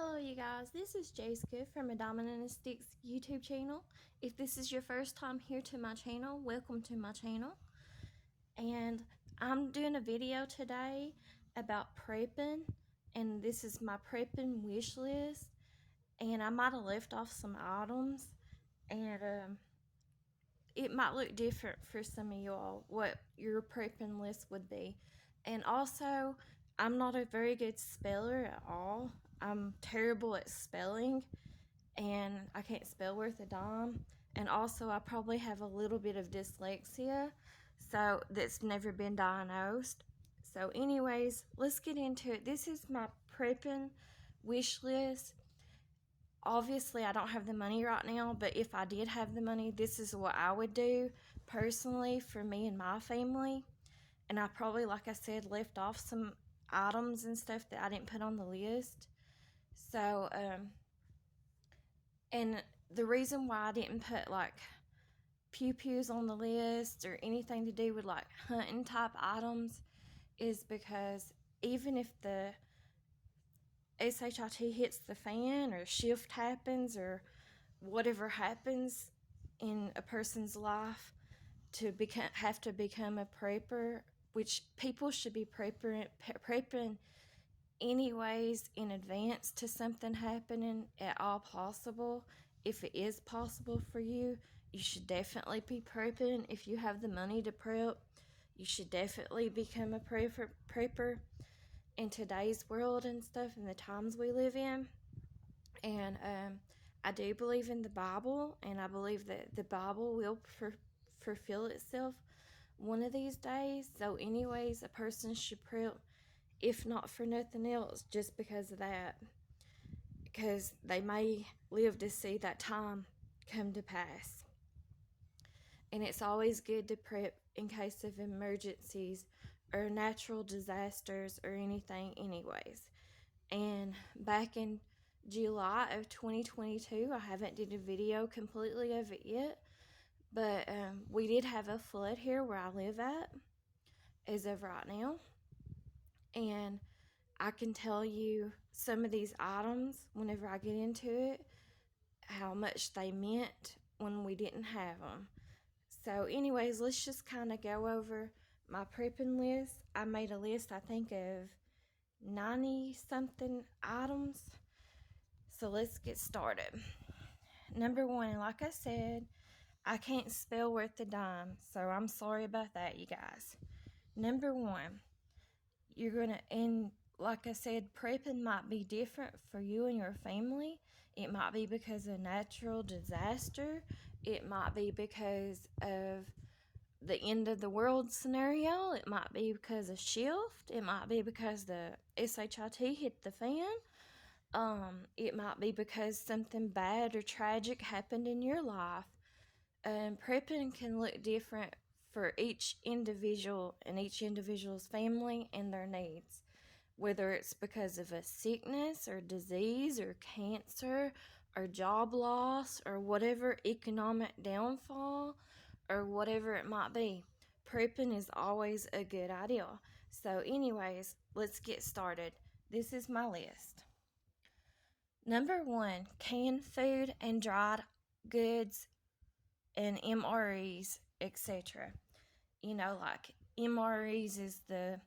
Hello you guys, this is Jessica from A Diamond and a Sticks YouTube channel. If this is your first time here to my channel, welcome to my channel. And I'm doing a video today about prepping, and this is my prepping wish list. And I might have left off some items, and it might look different for some of y'all what your prepping list would be. And also, I'm not a very good speller at all. I'm terrible at spelling, and I can't spell worth a dime. And also, I probably have a little bit of dyslexia, so that's never been diagnosed. So, anyways, let's get into it. This is my prepping wish list. Obviously, I don't have the money right now, but if I did have the money, this is what I would do personally for me and my family. And I probably, like I said, left off some items and stuff that I didn't put on the list. So, and the reason why I didn't put like pew-pews on the list or anything to do with like hunting type items is because even if the SHIT hits the fan or shift happens or whatever happens in a person's life to have to become a prepper, which people should be prepping anyways in advance to something happening at all possible. If it is possible for you, you should definitely be prepping. If you have the money to prep, you should definitely become a prepper in today's world and stuff and the times we live in. And I do believe in the Bible, and I believe that the Bible will fulfill itself one of these days. So anyways, a person should prep, if not for nothing else, just because of that, because they may live to see that time come to pass. And it's always good to prep in case of emergencies or natural disasters or anything anyways. And back in July of 2022, I haven't did a video completely of it yet, but we did have a flood here where I live at as of right now. And I can tell you some of these items whenever I get into it, how much they meant when we didn't have them. So anyways, let's just kind of go over my prepping list. I made a list, I think, of 90 something items. So let's get started. Number one, like I said, I can't spell worth a dime, so I'm sorry about that, you guys. Number one, you're gonna, and like I said, prepping might be different for you and your family. It might be because of natural disaster. It might be because of the end of the world scenario. It might be because of shift. It might be because the SHIT hit the fan. It might be because something bad or tragic happened in your life. Prepping can look different for each individual and each individual's family and their needs. Whether it's because of a sickness or disease or cancer or job loss or whatever economic downfall or whatever it might be, prepping is always a good idea. So anyways, let's get started. This is my list. Number one, canned food and dried goods and MREs, etc. You know, like MREs is the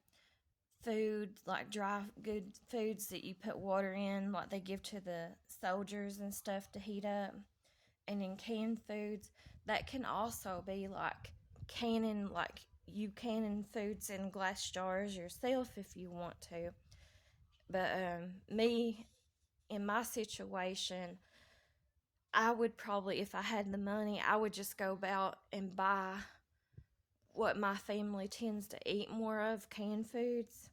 food, like dry good foods that you put water in, like they give to the soldiers and stuff to heat up. And in canned foods, that can also be like canning, like you canning foods in glass jars yourself if you want to. But me, in my situation, I would probably, if I had the money, I would just go about and buy what my family tends to eat more of, canned foods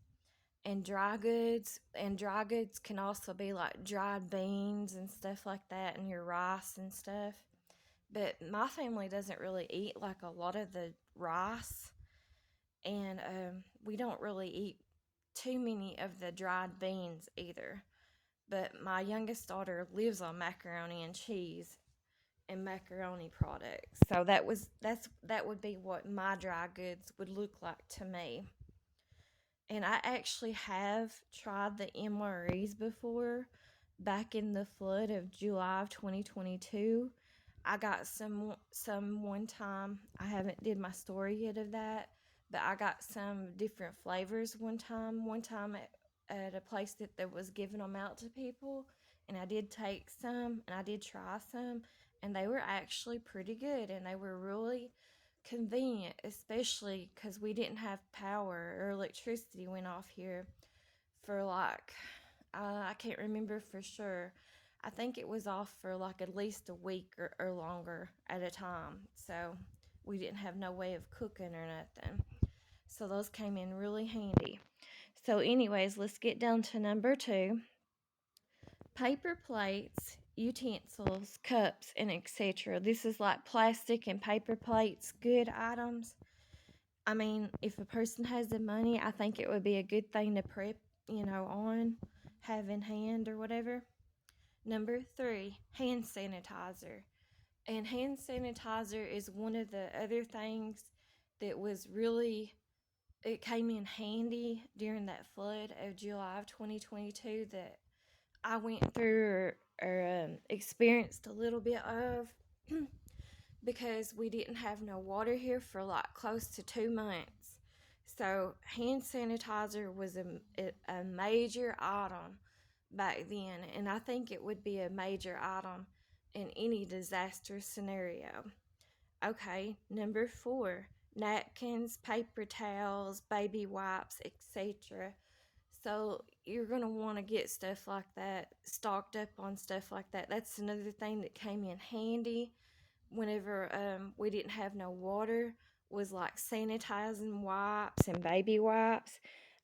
and dry goods. And dry goods can also be like dried beans and stuff like that, and your rice and stuff. But my family doesn't really eat like a lot of the rice, and we don't really eat too many of the dried beans either. But my youngest daughter lives on macaroni and cheese and macaroni products. So that would be what my dry goods would look like to me. And I actually have tried the MREs before, back in the flood of July of 2022. I got some one time. I haven't did my story yet of that, but I got some different flavors one time. One time at a place that was giving them out to people, and I did take some and I did try some, and they were actually pretty good, and they were really convenient, especially because we didn't have power or electricity went off here for like I can't remember for sure. I think it was off for like at least a week or longer at a time. So we didn't have no way of cooking or nothing. So those came in really handy. So, anyways, let's get down to number two: paper plates, utensils, cups, and etc. This is like plastic and paper plates, good items. I mean, if a person has the money, I think it would be a good thing to prep, on, have in hand or whatever. Number three, hand sanitizer. And hand sanitizer is one of the other things that was really, it came in handy during that flood of July of 2022 that I went through or experienced a little bit of because we didn't have no water here for like close to 2 months. So hand sanitizer was a major item back then, and I think it would be a major item in any disaster scenario. Okay, number four: napkins, paper towels, baby wipes, etc. So you're going to want to get stuff like that, stocked up on stuff like that. That's another thing that came in handy whenever we didn't have no water, was like sanitizing wipes and baby wipes.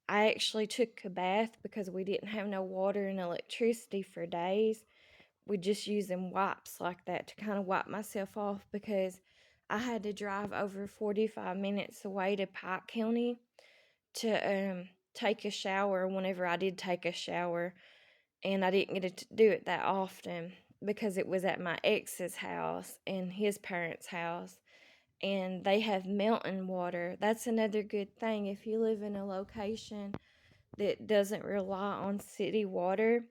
I actually took a bath because we didn't have no water and electricity for days. We just using wipes like that to kind of wipe myself off because I had to drive over 45 minutes away to Pike County to take a shower whenever I did take a shower, and I didn't get to do it that often because it was at my ex's house and his parents' house, and they have mountain water. That's another good thing if you live in a location that doesn't rely on city water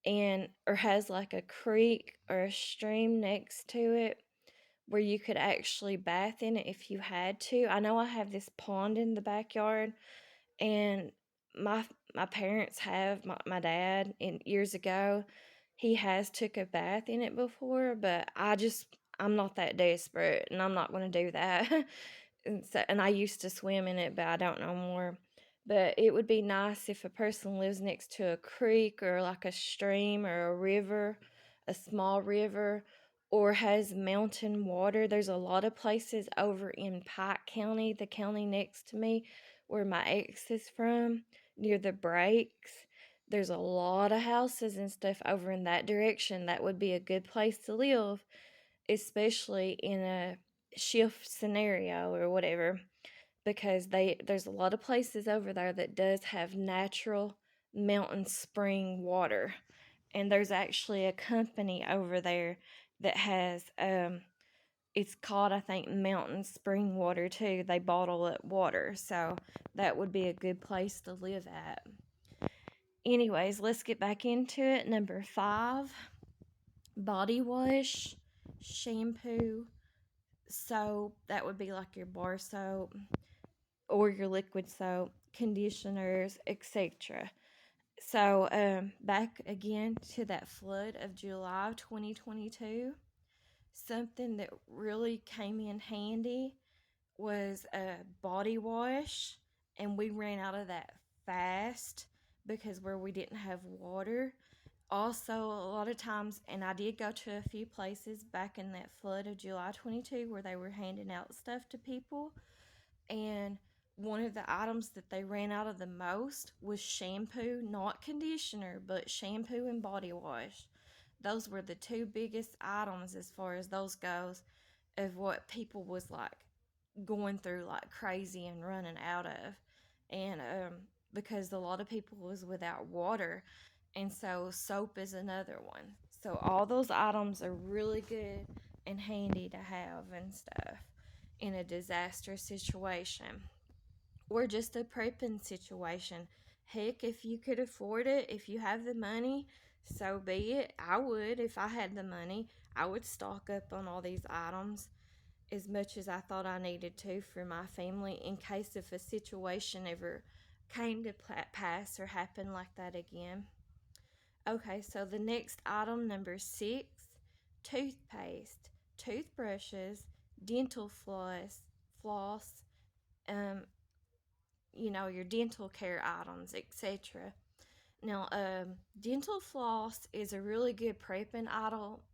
and or has like a creek or a stream next to it where you could actually bath in it if you had to. I know I have this pond in the backyard, and my my parents have my dad in years ago. He has took a bath in it before, but I'm not that desperate, and I'm not going to do that. And I used to swim in it, but I don't no more. But it would be nice if a person lives next to a creek or like a stream or a river, a small river, or has mountain water. There's a lot of places over in Pike County, the county next to me, where my ex is from, near the breaks. There's a lot of houses and stuff over in that direction. That would be a good place to live, especially in a shift scenario or whatever, because there's a lot of places over there that does have natural mountain spring water. And there's actually a company over there that has it's called, I think, Mountain Spring Water too. They bottle up water, so that would be a good place to live at. Anyways, let's get back into it. Number five: body wash, shampoo, soap. That would be like your bar soap or your liquid soap, conditioners, etc. So, back again to that flood of July of 2022, something that really came in handy was a body wash, and we ran out of that fast because where we didn't have water. Also, a lot of times, and I did go to a few places back in that flood of July 22 where they were handing out stuff to people, and one of the items that they ran out of the most was shampoo, not conditioner, but shampoo and body wash. Those were the two biggest items as far as those goes of what people was like going through like crazy and running out of. And because a lot of people was without water, and so soap is another one. So all those items are really good and handy to have and stuff in a disaster situation or just a prepping situation. Heck, if you could afford it, if you have the money, So be it. I would, if I had the money, I would stock up on all these items as much as I thought I needed to for my family in case if a situation ever came to pass or happened like that again. Okay, so the next item, number 6, toothpaste, toothbrushes, dental floss, um, your dental care items, etc. Now, dental floss is a really good prepping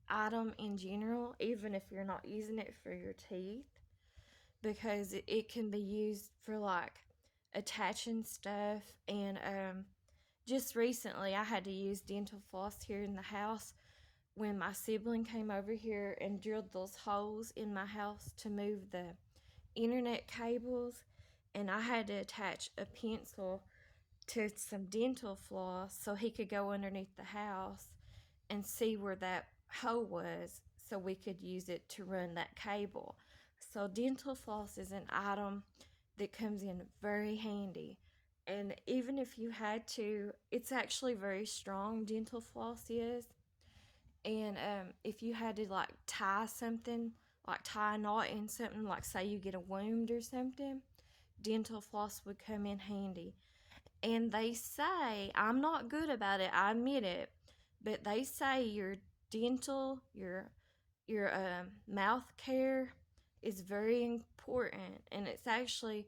item in general, even if you're not using it for your teeth, because it can be used for like attaching stuff. And just recently, I had to use dental floss here in the house when my sibling came over here and drilled those holes in my house to move the internet cables, and I had to attach a pencil to some dental floss so he could go underneath the house and see where that hole was so we could use it to run that cable. So dental floss is an item that comes in very handy. And even if you had to, it's actually very strong, dental floss is. And if you had to like tie something, like tie a knot in something, like say you get a wound or something, dental floss would come in handy. And they say, I'm not good about it, I admit it, but they say your dental, your mouth care is very important, and it's actually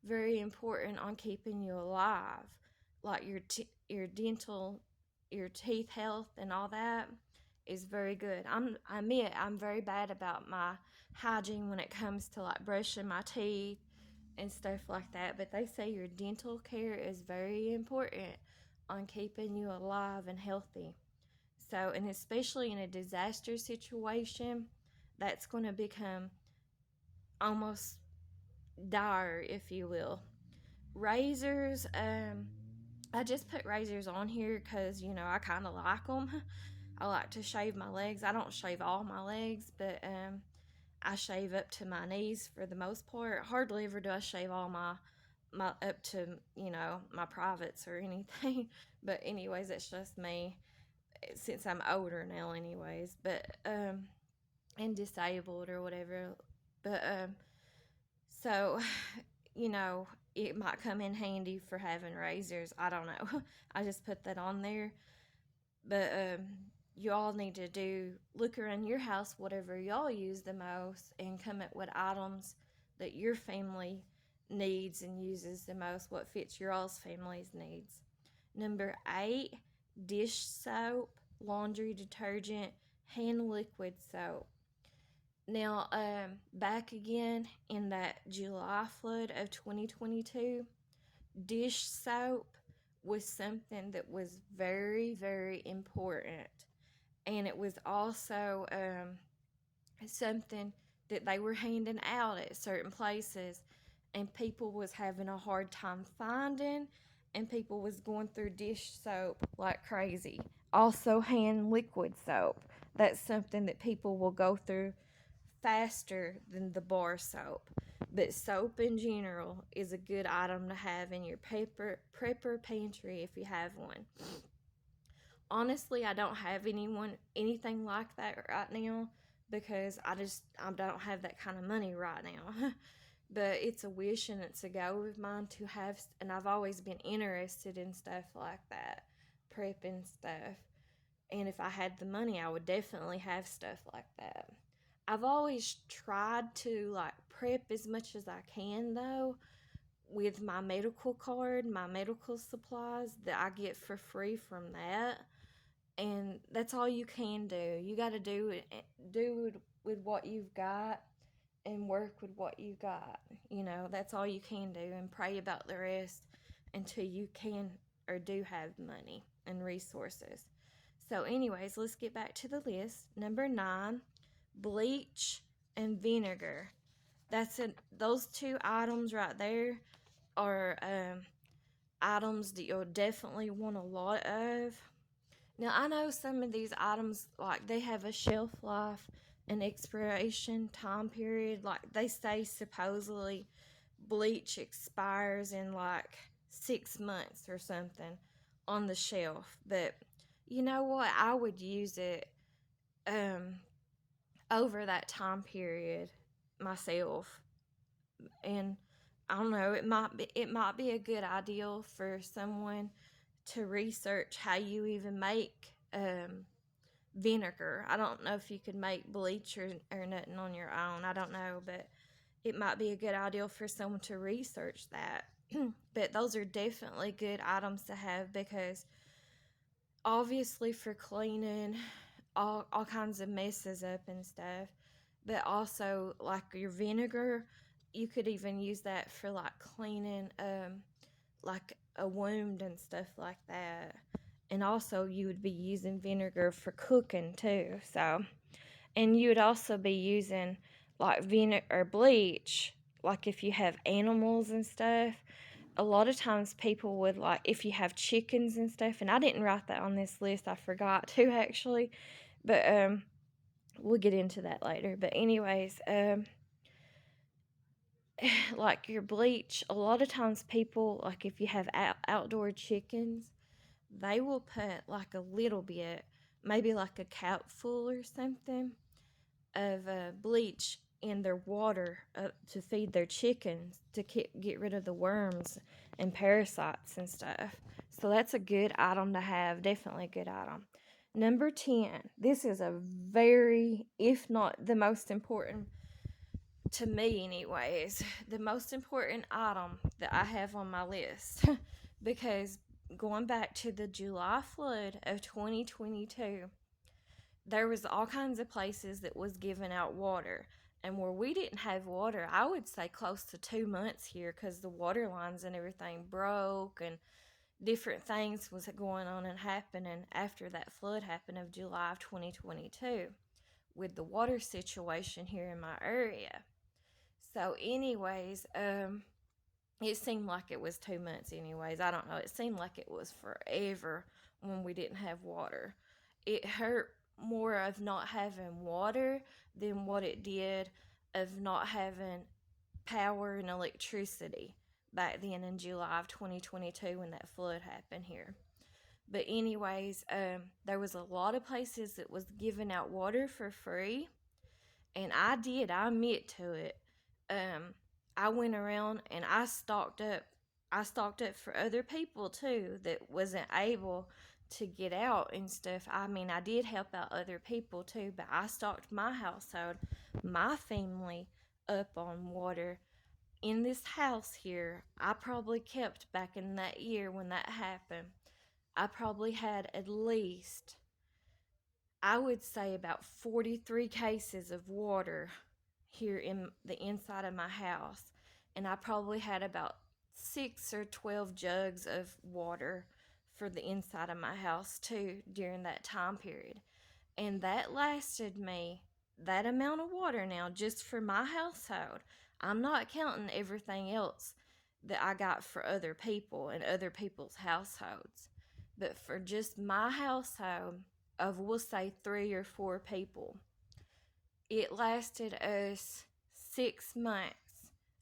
very important on keeping you alive, like your dental, your teeth health and all that is very good. I admit I'm very bad about my hygiene when it comes to like brushing my teeth and stuff like that, but they say your dental care is very important on keeping you alive and healthy. So, and especially in a disaster situation, that's going to become almost dire, if you will. Razors, I just put razors on here because, I kind of like them. I like to shave my legs. I don't shave all my legs, but I shave up to my knees for the most part. Hardly ever do I shave all my up to my privates or anything. But anyways, that's just me since I'm older now, anyways. But and disabled or whatever. But so it might come in handy for having razors. I don't know. I just put that on there. But you all need to look around your house, whatever y'all use the most, and come up with items that your family needs and uses the most, what fits your all's family's needs. Number 8, dish soap, laundry detergent, hand liquid soap. Now, back again in that July flood of 2022, dish soap was something that was very, very important. And it was also something that they were handing out at certain places, and people was having a hard time finding, and people was going through dish soap like crazy. Also hand liquid soap. That's something that people will go through faster than the bar soap. But soap in general is a good item to have in your prepper pantry if you have one. Honestly, I don't have anything like that right now because I don't have that kind of money right now. But it's a wish and it's a goal of mine to have, and I've always been interested in stuff like that, prepping stuff. And if I had the money, I would definitely have stuff like that. I've always tried to like prep as much as I can though with my medical card, my medical supplies that I get for free from that. And that's all you can do. You got to do it with what you've got and work with what you got. That's all you can do, and pray about the rest until you can or do have money and resources. So, anyways, let's get back to the list. Number 9, bleach and vinegar. Those two items right there are items that you'll definitely want a lot of. Now, I know some of these items, like, they have a shelf life and expiration time period. Like, they say supposedly bleach expires in, like, 6 months or something on the shelf. But You know what? I would use it um, over that time period myself, and I don't know. It might be a good idea for someone to research how you even make vinegar. I don't know if you could make bleach or nothing on your own. I don't know, but it might be a good idea for someone to research that. But those are definitely good items to have because obviously for cleaning all kinds of messes up and stuff, but also like your vinegar, you could even use that for like cleaning like a wound and stuff like that. And also you would be using vinegar for cooking too. So, and you would also be using like vinegar or bleach like if you have animals and stuff. A lot of times people would like if you have chickens and stuff, and I didn't write that on this list, I forgot to actually, but we'll get into that later. But anyways, like your bleach, a lot of times people like if you have outdoor chickens, they will put like a little bit, maybe like a capful or something of bleach in their water to feed their chickens to get rid of the worms and parasites and stuff. So that's a good item to have, definitely a good item. Number 10, this is a very, if not the most important, to me anyways, the most important item that I have on my list because going back to the July flood of 2022, there was all kinds of places that was giving out water, and where we didn't have water, I would say close to 2 months here because the water lines and everything broke and different things was going on and happening after that flood happened of July of 2022 with the water situation here in my area. So anyways, it seemed like it was 2 months anyways. I don't know, it seemed like it was forever when we didn't have water. It hurt more of not having water than what it did of not having power and electricity back then in July of 2022 when that flood happened here. But anyways, there was a lot of places that was giving out water for free, and I admit to it. Um, I went around and I stocked up. I stocked up for other people too that wasn't able to get out and stuff. I mean, I did help out other people too, but I stocked my household, my family up on water. In this house here, I probably kept back in that year when that happened, I probably had at least, I would say, about 43 cases of water here in the inside of my house. And I probably had about 6 or 12 jugs of water for the inside of my house too during that time period. And that lasted me that amount of water now just for my household. I'm not counting everything else that I got for other people and other people's households. But for just my household of, we'll say, 3 or 4 people, it lasted us 6 months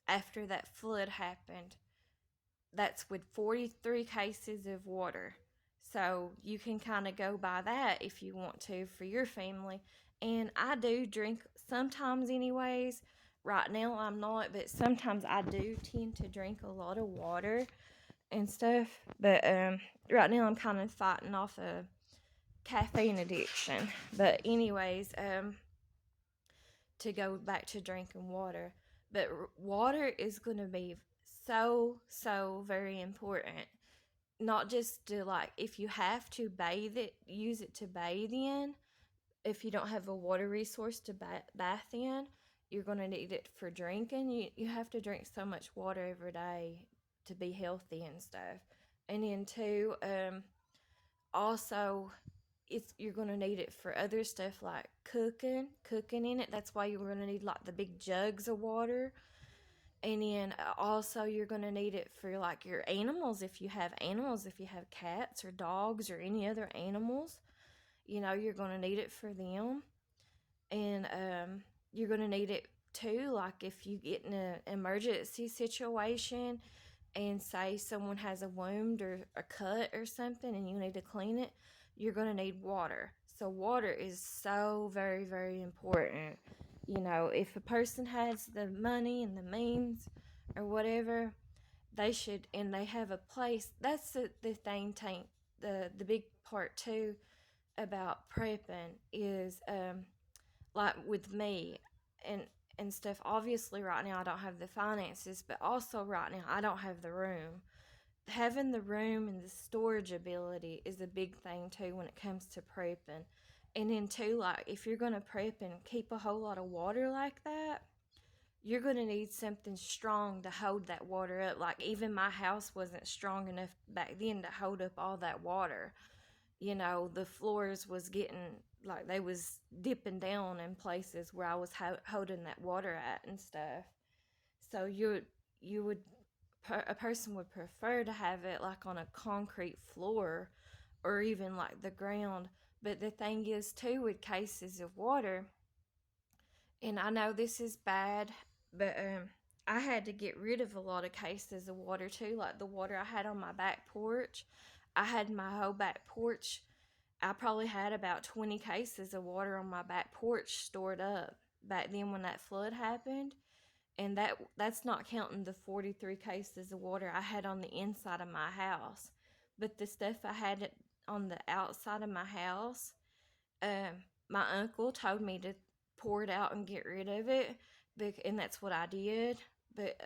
after that flood happened. That's with 43 cases of water. So you can kind of go by that if you want to for your family. And I do drink sometimes, anyways. Right now I'm not, but sometimes I do tend to drink a lot of water and stuff. But right now I'm kind of fighting off a caffeine addiction. But anyways, to go back to drinking water. But water is going to be so very important. Not just to, like, if you have to bathe it, use it to bathe in. If you don't have a water resource to bath in, you're going to need it for drinking. You have to drink so much water every day to be healthy and stuff. And then too, also you're going to need it for other stuff like cooking in it. That's why you're going to need like the big jugs of water. And then also you're going to need it for like your animals, if you have animals, if you have cats or dogs or any other animals, you're going to need it for them. And you're going to need it too, like if you get in an emergency situation and say someone has a wound or a cut or something and you need to clean it, you're going to need water. So water is so very, very important. You know, if a person has the money and the means or whatever, they should, and they have a place. That's the thing, Tank. The big part too about prepping is like with me and stuff. Obviously, right now I don't have the finances, but also right now I don't have the room. Having the room and the storage ability is a big thing too when it comes to prepping. And then too, like if you're gonna prep and keep a whole lot of water like that, you're gonna need something strong to hold that water up. Like even my house wasn't strong enough back then to hold up all that water. You know, the floors was getting like they was dipping down in places where I was holding that water at and stuff. So you would a person would prefer to have it like on a concrete floor or even like the ground. But the thing is too with cases of water, and I know this is bad, but I had to get rid of a lot of cases of water too, like the water I had on my back porch. I had my whole back porch. I probably had about 20 cases of water on my back porch stored up back then when that flood happened. And that's not counting the 43 cases of water I had on the inside of my house. But the stuff I had on the outside of my house, my uncle told me to pour it out and get rid of it, and that's what I did. But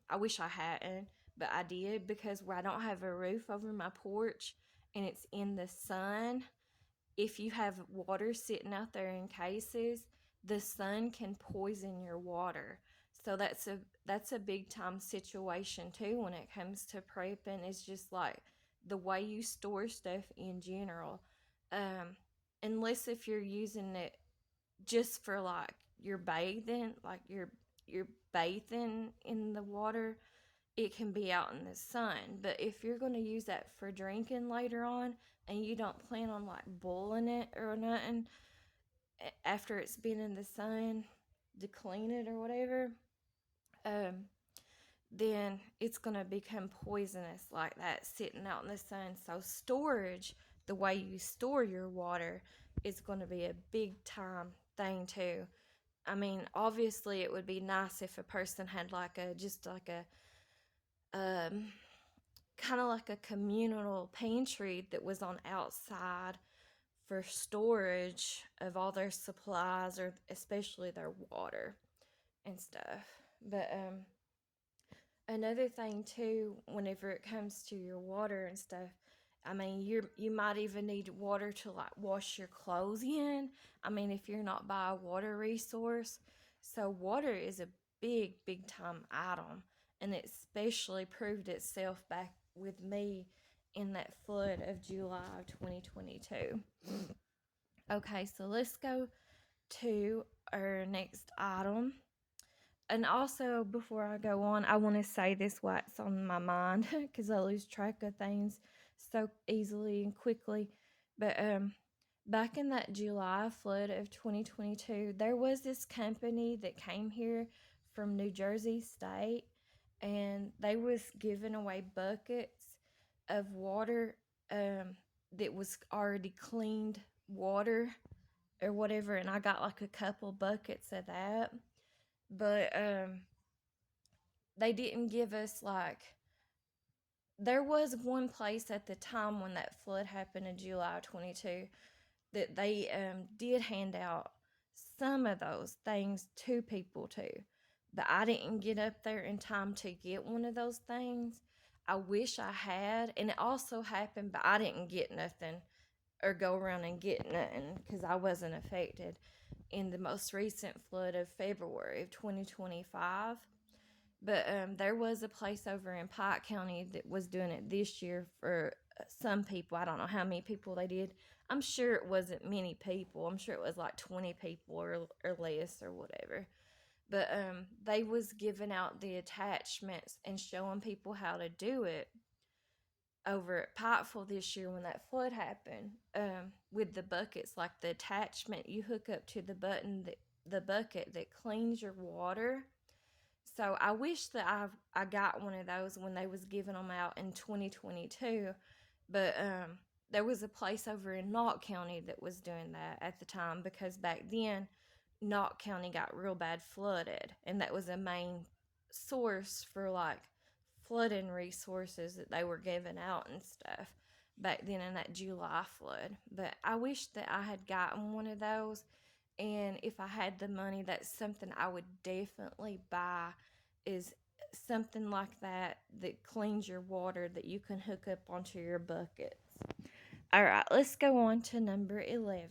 I wish I hadn't, but I did because where I don't have a roof over my porch and it's in the sun, if you have water sitting out there in cases, the sun can poison your water. So that's a big time situation too when it comes to prepping. It's just like the way you store stuff in general. Um, Unless if you're using it just for like you're bathing, like you're bathing in the water, it can be out in the sun. But if you're going to use that for drinking later on and you don't plan on like boiling it or nothing after it's been in the sun to clean it or whatever, um, then it's going to become poisonous like that sitting out in the sun. So storage, the way you store your water, is going to be a big time thing too. I mean, obviously it would be nice if a person had like a just like a um kind of like a communal pantry that was on outside for storage of all their supplies or especially their water and stuff. But another thing too, whenever it comes to your water and stuff, I mean, you might even need water to like wash your clothes in. I mean, if you're not by a water resource, so water is a big time item, and it especially proved itself back with me in that flood of July of 2022. Okay, so let's go to our next item. And also, before I go on, I want to say this what's on my mind because I lose track of things so easily and quickly. But back in that July flood of 2022, there was this company that came here from New Jersey State, and they was giving away buckets of water that was already cleaned water or whatever, and I got like a couple buckets of that. But they didn't give us like there was one place at the time when that flood happened in July 22 that they did hand out some of those things to people too. But I didn't get up there in time to get one of those things. I wish I had, and it also happened, but I didn't get nothing or go around and get nothing because I wasn't affected in the most recent flood of February of 2025. But there was a place over in Pike County that was doing it this year for some people. I don't know how many people they did. I'm sure it wasn't many people. I'm sure it was like 20 people or less or whatever. But they was giving out the attachments and showing people how to do it over at Pikeville this year when that flood happened, with the buckets, like the attachment you hook up to the the bucket that cleans your water. So I wish that I got one of those when they was giving them out in 2022, but there was a place over in Knott County that was doing that at the time, because back then Knott County got real bad flooded, and that was a main source for like flooding resources that they were giving out and stuff back then in that July flood. But I wish that I had gotten one of those, and if I had the money, that's something I would definitely buy, is something like that that cleans your water that you can hook up onto your buckets. All right, let's go on to number 11.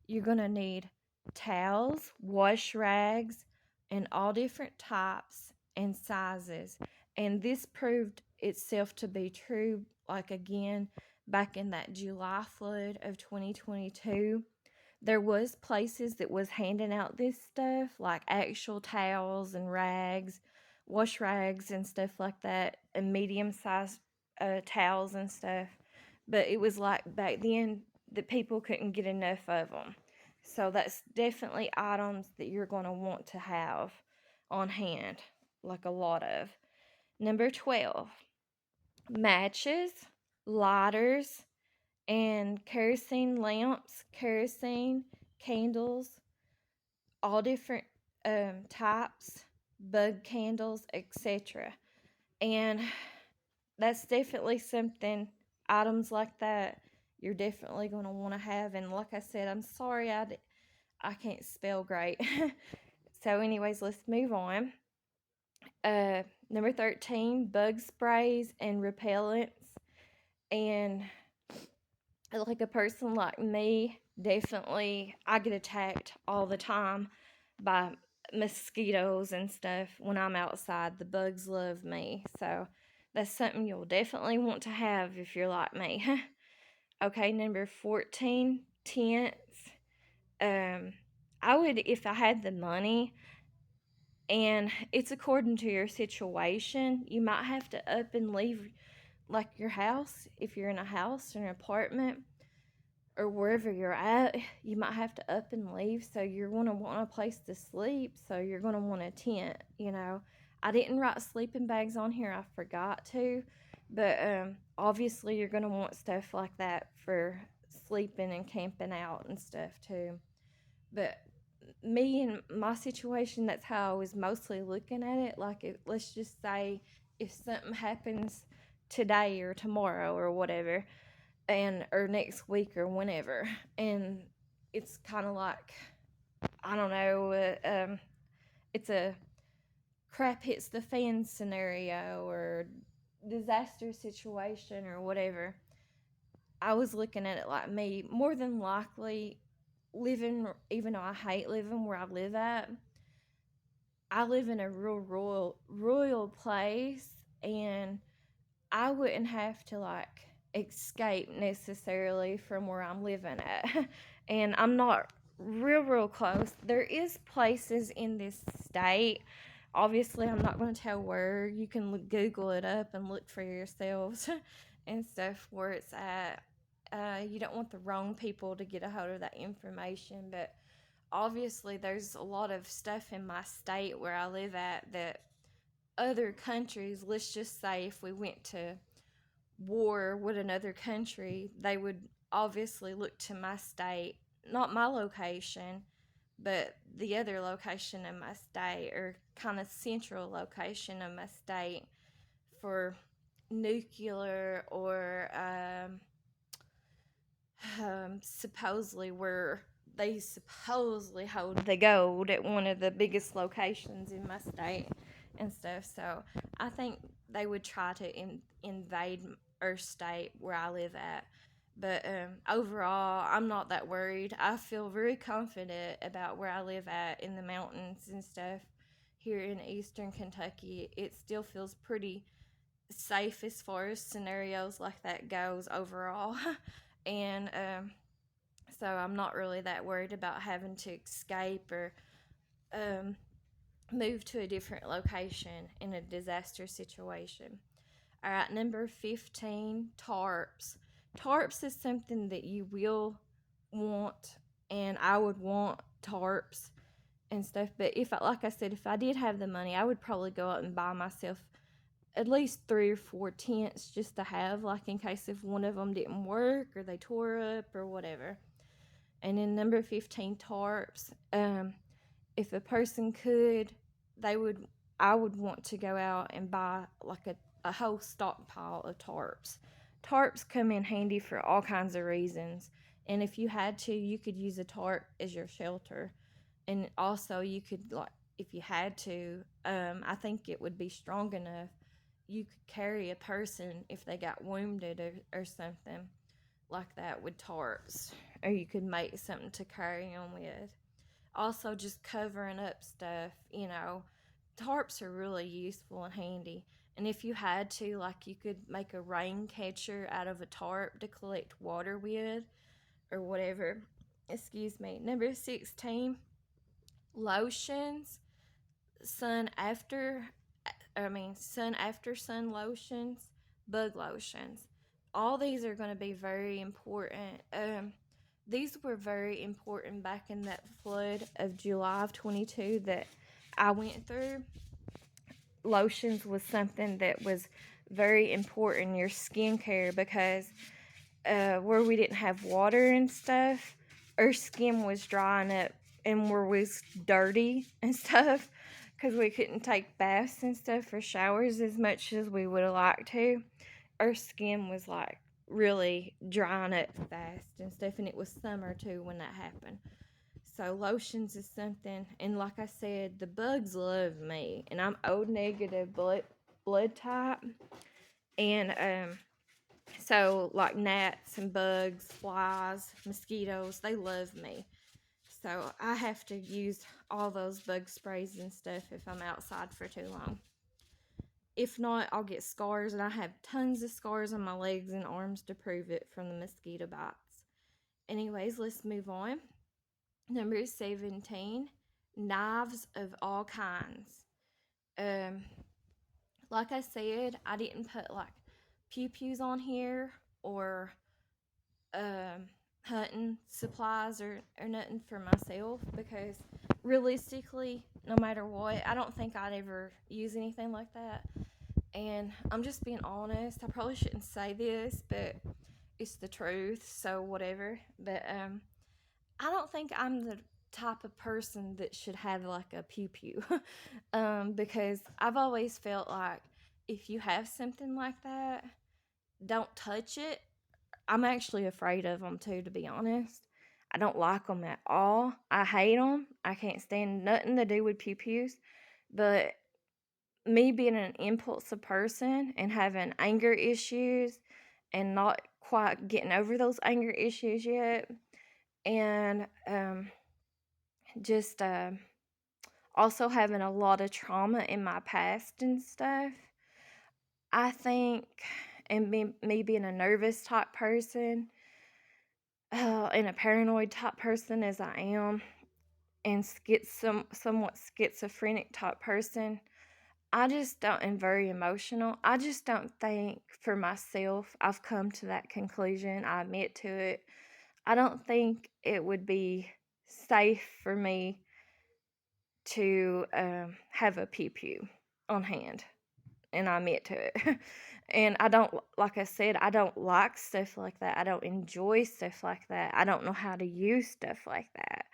You're going to need towels, wash rags, and all different types and sizes. And this proved itself to be true, like again, back in that July flood of 2022. There was places that was handing out this stuff, like actual towels and rags, wash rags and stuff like that, and medium-sized towels and stuff. But it was like back then that people couldn't get enough of them. So that's definitely items that you're going to want to have on hand, like a lot of. Number 12, matches, lighters, and kerosene lamps, kerosene, candles, all different types, bug candles, etc. And that's definitely something, items like that, you're definitely going to want to have. And like I said, I'm sorry I can't spell great. So anyways, let's move on. Number 13, bug sprays and repellents. And like a person like me, definitely I get attacked all the time by mosquitoes and stuff when I'm outside. The bugs love me. So that's something you'll definitely want to have if you're like me. Okay, number 14, tents. I would, if I had the money, and it's according to your situation, you might have to up and leave like your house. If you're in a house or an apartment or wherever you're at, you might have to up and leave. So you're going to want a place to sleep. So you're going to want a tent, you know. I didn't write sleeping bags on here. I forgot to. But obviously you're going to want stuff like that for sleeping and camping out and stuff too. But me and my situation, that's how I was mostly looking at it. Like, let's just say if something happens today or tomorrow or whatever, and or next week or whenever, and it's kind of like, I don't know, it's a crap hits the fan scenario or disaster situation or whatever. I was looking at it like, me more than likely living, even though I hate living where I live at, I live in a real royal place, and I wouldn't have to like escape necessarily from where I'm living at. And I'm not real close. There is places in this state. Obviously, I'm not going to tell where. You can Google it up and look for yourselves and stuff where it's at. You don't want the wrong people to get a hold of that information, but obviously there's a lot of stuff in my state where I live at that other countries, let's just say if we went to war with another country, they would obviously look to my state, not my location, but the other location in my state, or kind of central location of my state, for nuclear or supposedly where they supposedly hold the gold at one of the biggest locations in my state and stuff. So I think they would try to invade our state where I live at. But overall, I'm not that worried. I feel very confident about where I live at in the mountains and stuff here in eastern Kentucky. It still feels pretty safe as far as scenarios like that goes overall. And so I'm not really that worried about having to escape or um, move to a different location in a disaster situation. All right, number 15, tarps. Tarps is something that you will want, and I would want tarps and stuff. But if I, like I said, if I did have the money, I would probably go out and buy myself at least 3 or 4 tents just to have, like in case if one of them didn't work or they tore up or whatever. And then number 15, tarps. If a person could, they would. I would want to go out and buy like a whole stockpile of tarps. Tarps come in handy for all kinds of reasons. And if you had to, you could use a tarp as your shelter. And also, you could, like, if you had to, I think it would be strong enough. You could carry a person if they got wounded or something like that with tarps, or you could make something to carry on with. Also, just covering up stuff, tarps are really useful and handy. And if you had to, like, you could make a rain catcher out of a tarp to collect water with, or whatever. Excuse me. Number 16, lotions. sun after sun after sun lotions, bug lotions. All these are going to be very important. These were very important back in that flood of July of 22 that I went through. Lotions was something that was very important in your skincare because where we didn't have water and stuff, our skin was drying up and where we was dirty and stuff because we couldn't take baths and stuff or showers as much as we would have liked to. Our skin was like really drying up fast and stuff, and it was summer too when that happened. So lotions is something, and like I said, the bugs love me, and I'm O negative blood type, and so, like gnats and bugs, flies, mosquitoes, they love me. So, I have to use all those bug sprays and stuff if I'm outside for too long. If not, I'll get scars, and I have tons of scars on my legs and arms to prove it from the mosquito bites. Anyways, let's move on. Number 17, knives of all kinds. Um, like I said, I didn't put like pew pews on here or um, hunting supplies or nothing for myself because realistically, no matter what, I don't think I'd ever use anything like that. And I'm just being honest. I probably shouldn't say this, but it's the truth, so whatever. But I don't think I'm the type of person that should have like a pew pew because I've always felt like if you have something like that, don't touch it. I'm actually afraid of them too, to be honest. I don't like them at all. I hate them. I can't stand nothing to do with pew pews. But me being an impulsive person and having anger issues and not quite getting over those anger issues yet, and just also having a lot of trauma in my past and stuff, I think, and me being a nervous type person, and a paranoid type person as I am, and somewhat schizophrenic type person, I just don't, and very emotional. I just don't think for myself I've come to that conclusion. I admit to it. I don't think it would be safe for me to have a pew pew on hand, and I admit to it. And I don't, like I said, I don't like stuff like that. I don't enjoy stuff like that. I don't know how to use stuff like that.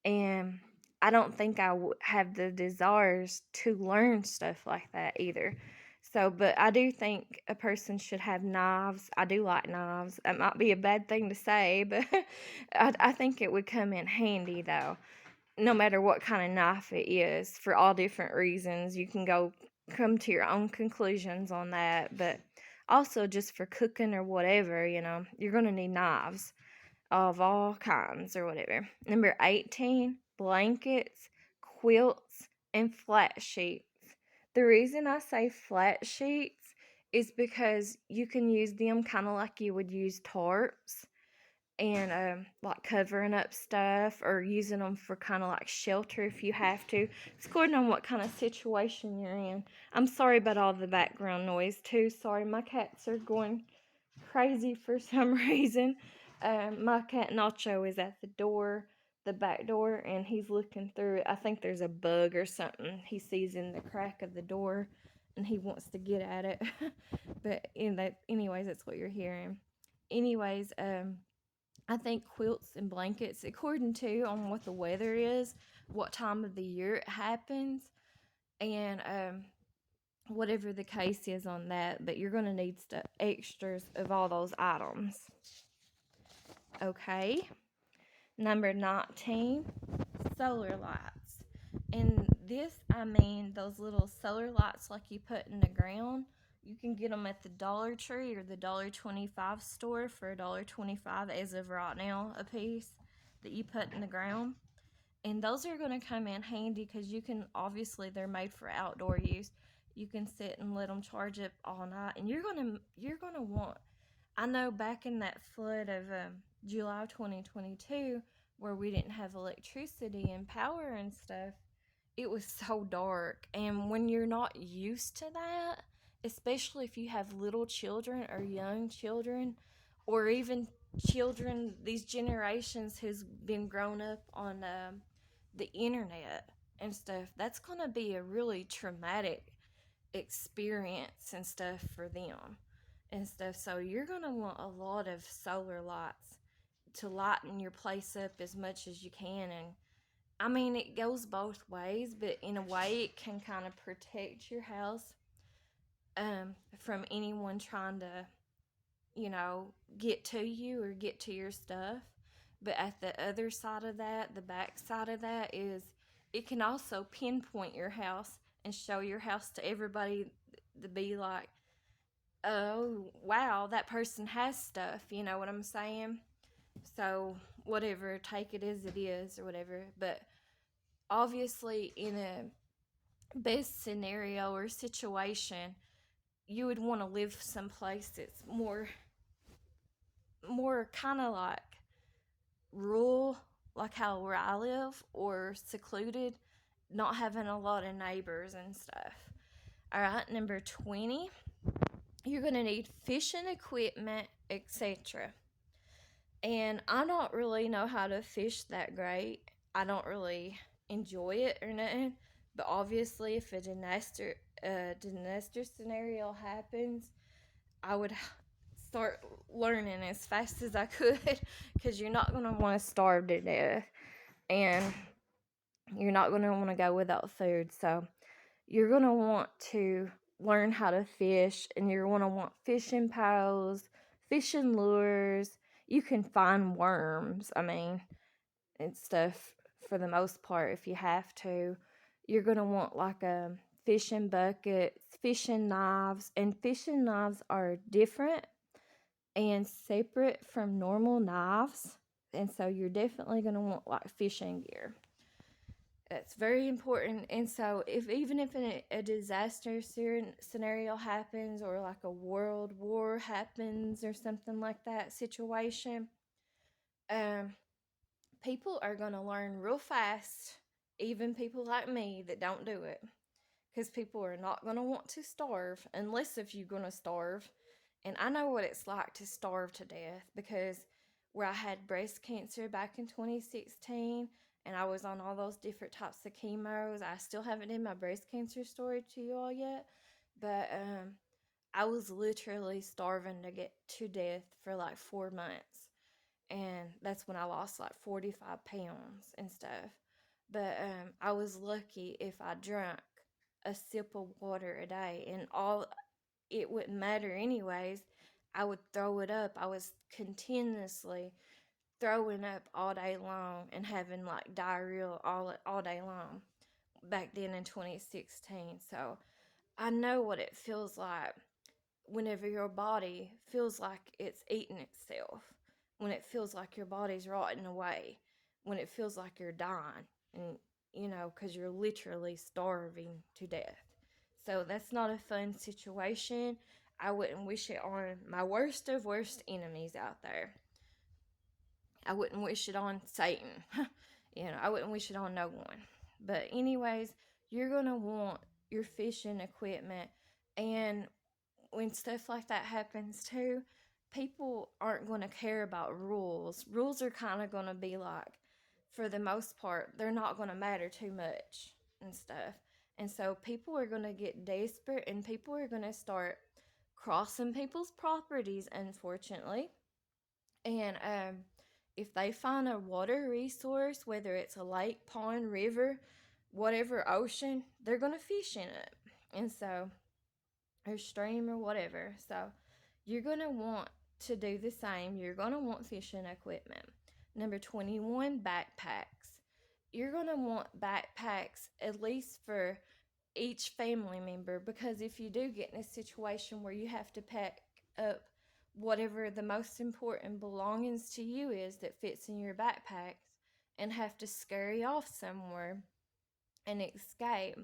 And I don't think I would have the desires to learn stuff like that either. So, but I do think a person should have knives. I do like knives. That might be a bad thing to say, but I think it would come in handy though, no matter what kind of knife it is, for all different reasons. You can come to your own conclusions on that, but also just for cooking or whatever, you're going to need knives of all kinds or whatever. Number 18, blankets, quilts, and flat sheets. The reason I say flat sheets is because you can use them kind of like you would use tarps, and like covering up stuff or using them for kind of like shelter if you have to. It's according on what kind of situation you're in. I'm sorry about all the background noise too. Sorry, my cats are going crazy for some reason. My cat Nacho is at the back door, and he's looking through it. I think there's a bug or something he sees in the crack of the door, and he wants to get at it. But anyways, that's what you're hearing. Anyways, I think quilts and blankets, according to on what the weather is, what time of the year it happens, and whatever the case is on that. But you're gonna need extras of all those items. Okay. Number 19, solar lights. And this, I mean those little solar lights like you put in the ground. You can get them at the Dollar Tree or the $1.25 store for $1.25 as of right now a piece that you put in the ground. And those are going to come in handy because you can, obviously they're made for outdoor use. You can sit and let them charge up all night, and you're gonna want. I know back in that flood of July 2022, where we didn't have electricity and power and stuff, it was so dark. And when you're not used to that, especially if you have little children or young children, or even children, these generations who's been grown up on the internet and stuff, that's going to be a really traumatic experience and stuff for them and stuff. So you're going to want a lot of solar lights to lighten your place up as much as you can. And I mean, it goes both ways, but in a way, it can kind of protect your house from anyone trying to, get to you or get to your stuff. But at the other side of that, the back side of that is it can also pinpoint your house and show your house to everybody to be like, oh, wow, that person has stuff. You know what I'm saying? So, whatever, take it as it is or whatever. But obviously, in a best scenario or situation, you would want to live someplace that's more kind of like rural, like how where I live, or secluded, not having a lot of neighbors and stuff. All right, number 20, you're going to need fishing equipment, etc. And I don't really know how to fish that great. I don't really enjoy it or nothing. But obviously, if a disaster scenario happens, I would start learning as fast as I could because you're not going to want to starve to death. And you're not going to want to go without food. So you're going to want to learn how to fish, and you're going to want fishing poles, fishing lures. You can find worms, and stuff for the most part if you have to. You're going to want like a fishing buckets, fishing knives, and fishing knives are different and separate from normal knives. And so you're definitely going to want like fishing gear. That's very important. And so even if a disaster scenario happens, or like a world war happens or something like that situation, um, people are going to learn real fast, even people like me that don't do it, because people are not going to want to starve unless if you're going to starve. And I know what it's like to starve to death, because where I had breast cancer back in 2016 and I was on all those different types of chemos. I still haven't done my breast cancer story to you all yet, but I was literally starving to get to death for like 4 months. And that's when I lost like 45 pounds and stuff. But I was lucky if I drank a sip of water a day, and all it wouldn't matter anyways. I would throw it up. I was continuously throwing up all day long and having like diarrhea all day long back then in 2016. So I know what it feels like whenever your body feels like it's eating itself, when it feels like your body's rotting away, when it feels like you're dying, and because you're literally starving to death. So that's not a fun situation. I wouldn't wish it on my worst of worst enemies out there. I wouldn't wish it on Satan. I wouldn't wish it on no one. But anyways, you're going to want your fishing equipment. And when stuff like that happens too, people aren't going to care about rules. Rules are kind of going to be like, for the most part, they're not going to matter too much and stuff. And so people are going to get desperate and people are going to start crossing people's properties, unfortunately. And if they find a water resource, whether it's a lake, pond, river, whatever, ocean, they're going to fish in it. And so, or stream or whatever. So, you're going to want to do the same. You're going to want fishing equipment. Number 21, backpacks. You're going to want backpacks at least for each family member, because if you do get in a situation where you have to pack up whatever the most important belongings to you is that fits in your backpacks and have to scurry off somewhere and escape,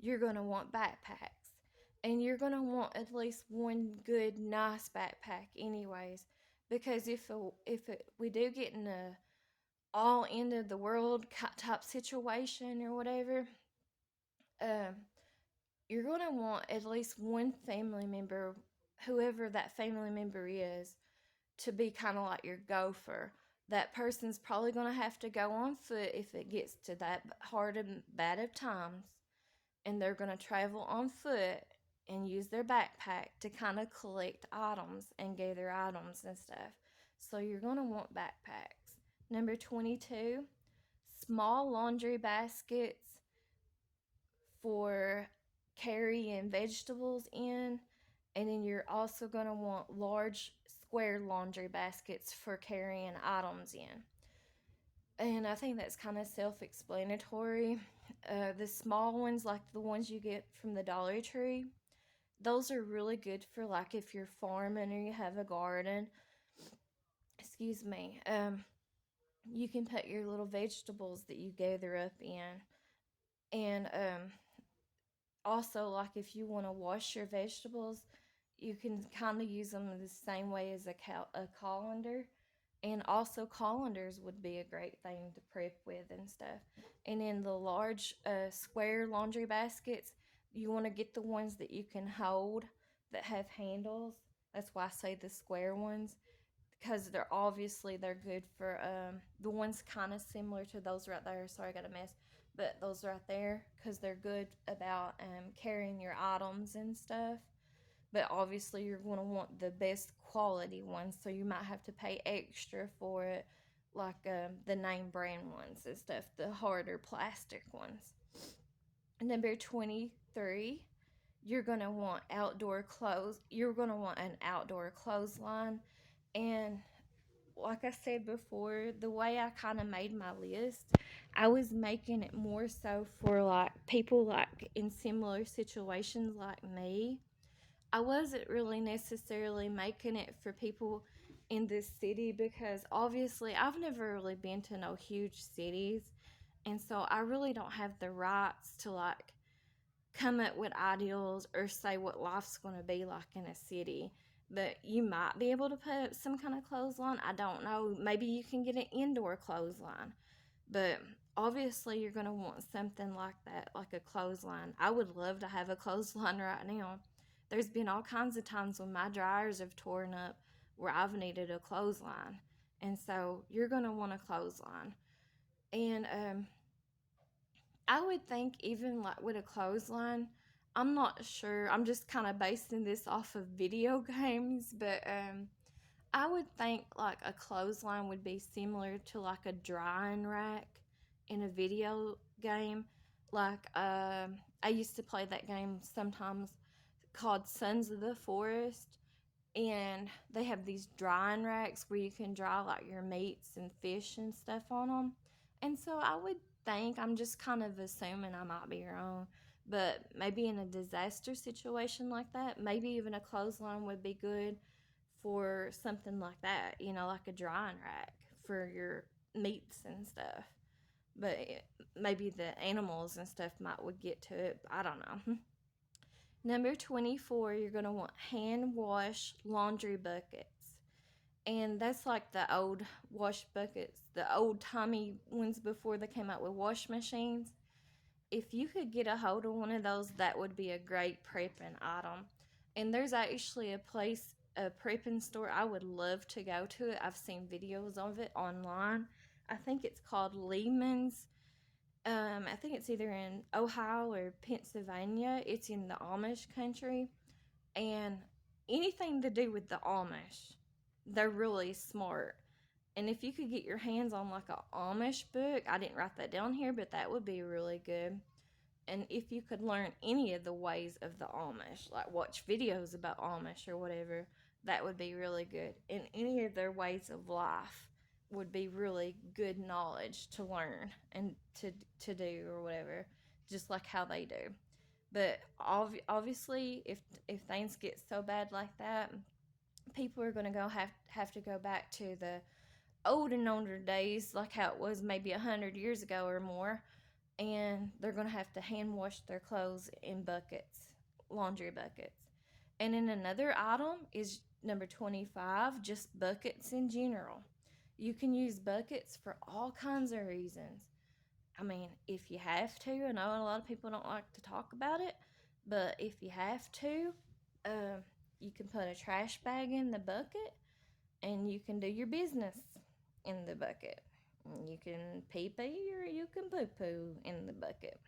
you're going to want backpacks. And you're going to want at least one good, nice backpack, anyways. Because we do get in a all end of the world type situation or whatever, um, you're going to want at least one family member, whoever that family member is, to be kind of like your gopher. That person's probably going to have to go on foot if it gets to that hard and bad of times. And they're going to travel on foot and use their backpack to kind of collect items and gather items and stuff. So you're going to want backpacks. Number 22, small laundry baskets for carrying vegetables in. And then you're also going to want large square laundry baskets for carrying items in. And I think that's kind of self explanatory. The small ones, like the ones you get from the Dollar Tree, those are really good for like if you're farming or you have a garden. Excuse me. You can put your little vegetables that you gather up in. And also, like if you want to wash your vegetables, you can kind of use them the same way as a colander. And also, colanders would be a great thing to prep with and stuff. And in the large square laundry baskets, you want to get the ones that you can hold that have handles. That's why I say the square ones, because they're good for the ones kind of similar to those right there. Sorry, I got a mess. But those right there, because they're good about carrying your items and stuff. But obviously, you're going to want the best quality ones, so you might have to pay extra for it, like the name brand ones and stuff, the harder plastic ones. Number 23, you're going to want outdoor clothes. You're going to want an outdoor clothesline. And like I said before, the way I kind of made my list, I was making it more so for like people like in similar situations like me. I wasn't really necessarily making it for people in this city, because obviously I've never really been to no huge cities, and so I really don't have the rights to like come up with ideals or say what life's going to be like in a city. But you might be able to put up some kind of clothesline. I don't know. Maybe you can get an indoor clothesline. But obviously, you're going to want something like that, like a clothesline. I would love to have a clothesline right now. There's been all kinds of times when my dryers have torn up where I've needed a clothesline. And so you're going to want a clothesline. And I would think even like with a clothesline, I'm not sure. I'm just kind of basing this off of video games, but I would think like a clothesline would be similar to like a drying rack in a video game. Like I used to play that game sometimes called Sons of the Forest, and they have these drying racks where you can dry like your meats and fish and stuff on them. And so I would think, I'm just kind of assuming, I might be wrong, but maybe in a disaster situation like that, maybe even a clothesline would be good for something like that, like a drying rack for your meats and stuff. But maybe the animals and stuff might would get to it. I don't know. Number 24, you're going to want hand wash laundry buckets. And that's like the old wash buckets, the old Tommy ones before they came out with wash machines. If you could get a hold of one of those, that would be a great prepping item. And there's actually a prepping store I would love to go to. I've seen videos of it online. I think it's called Lehman's. I think it's either in Ohio or Pennsylvania. It's in the Amish country. And anything to do with the Amish, they're really smart. And if you could get your hands on like a Amish book, I didn't write that down here, but that would be really good. And if you could learn any of the ways of the Amish, like watch videos about Amish or whatever, that would be really good. And any of their ways of life would be really good knowledge to learn and to do or whatever, just like how they do. But obviously, if things get so bad like that, people are going to have to go back to the old and older days, like how it was maybe 100 years ago or more, and they're going to have to hand wash their clothes in buckets, laundry buckets. And then another item is number 25, just buckets in general. You can use buckets for all kinds of reasons. I mean, if you have to, I know a lot of people don't like to talk about it, but if you have to, uh, you can put a trash bag in the bucket and you can do your business in the bucket. You can pee pee or you can poo poo in the bucket.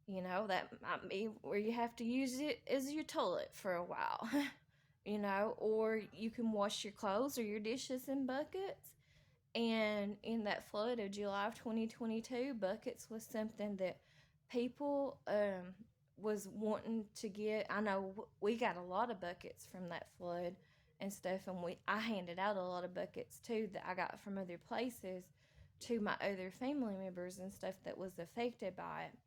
You know, that might be where you have to use it as your toilet for a while. You know, or you can wash your clothes or your dishes in buckets. And in that flood of July of 2022, buckets was something that people was wanting to get. I know we got a lot of buckets from that flood and stuff, and I handed out a lot of buckets too that I got from other places to my other family members and stuff that was affected by it.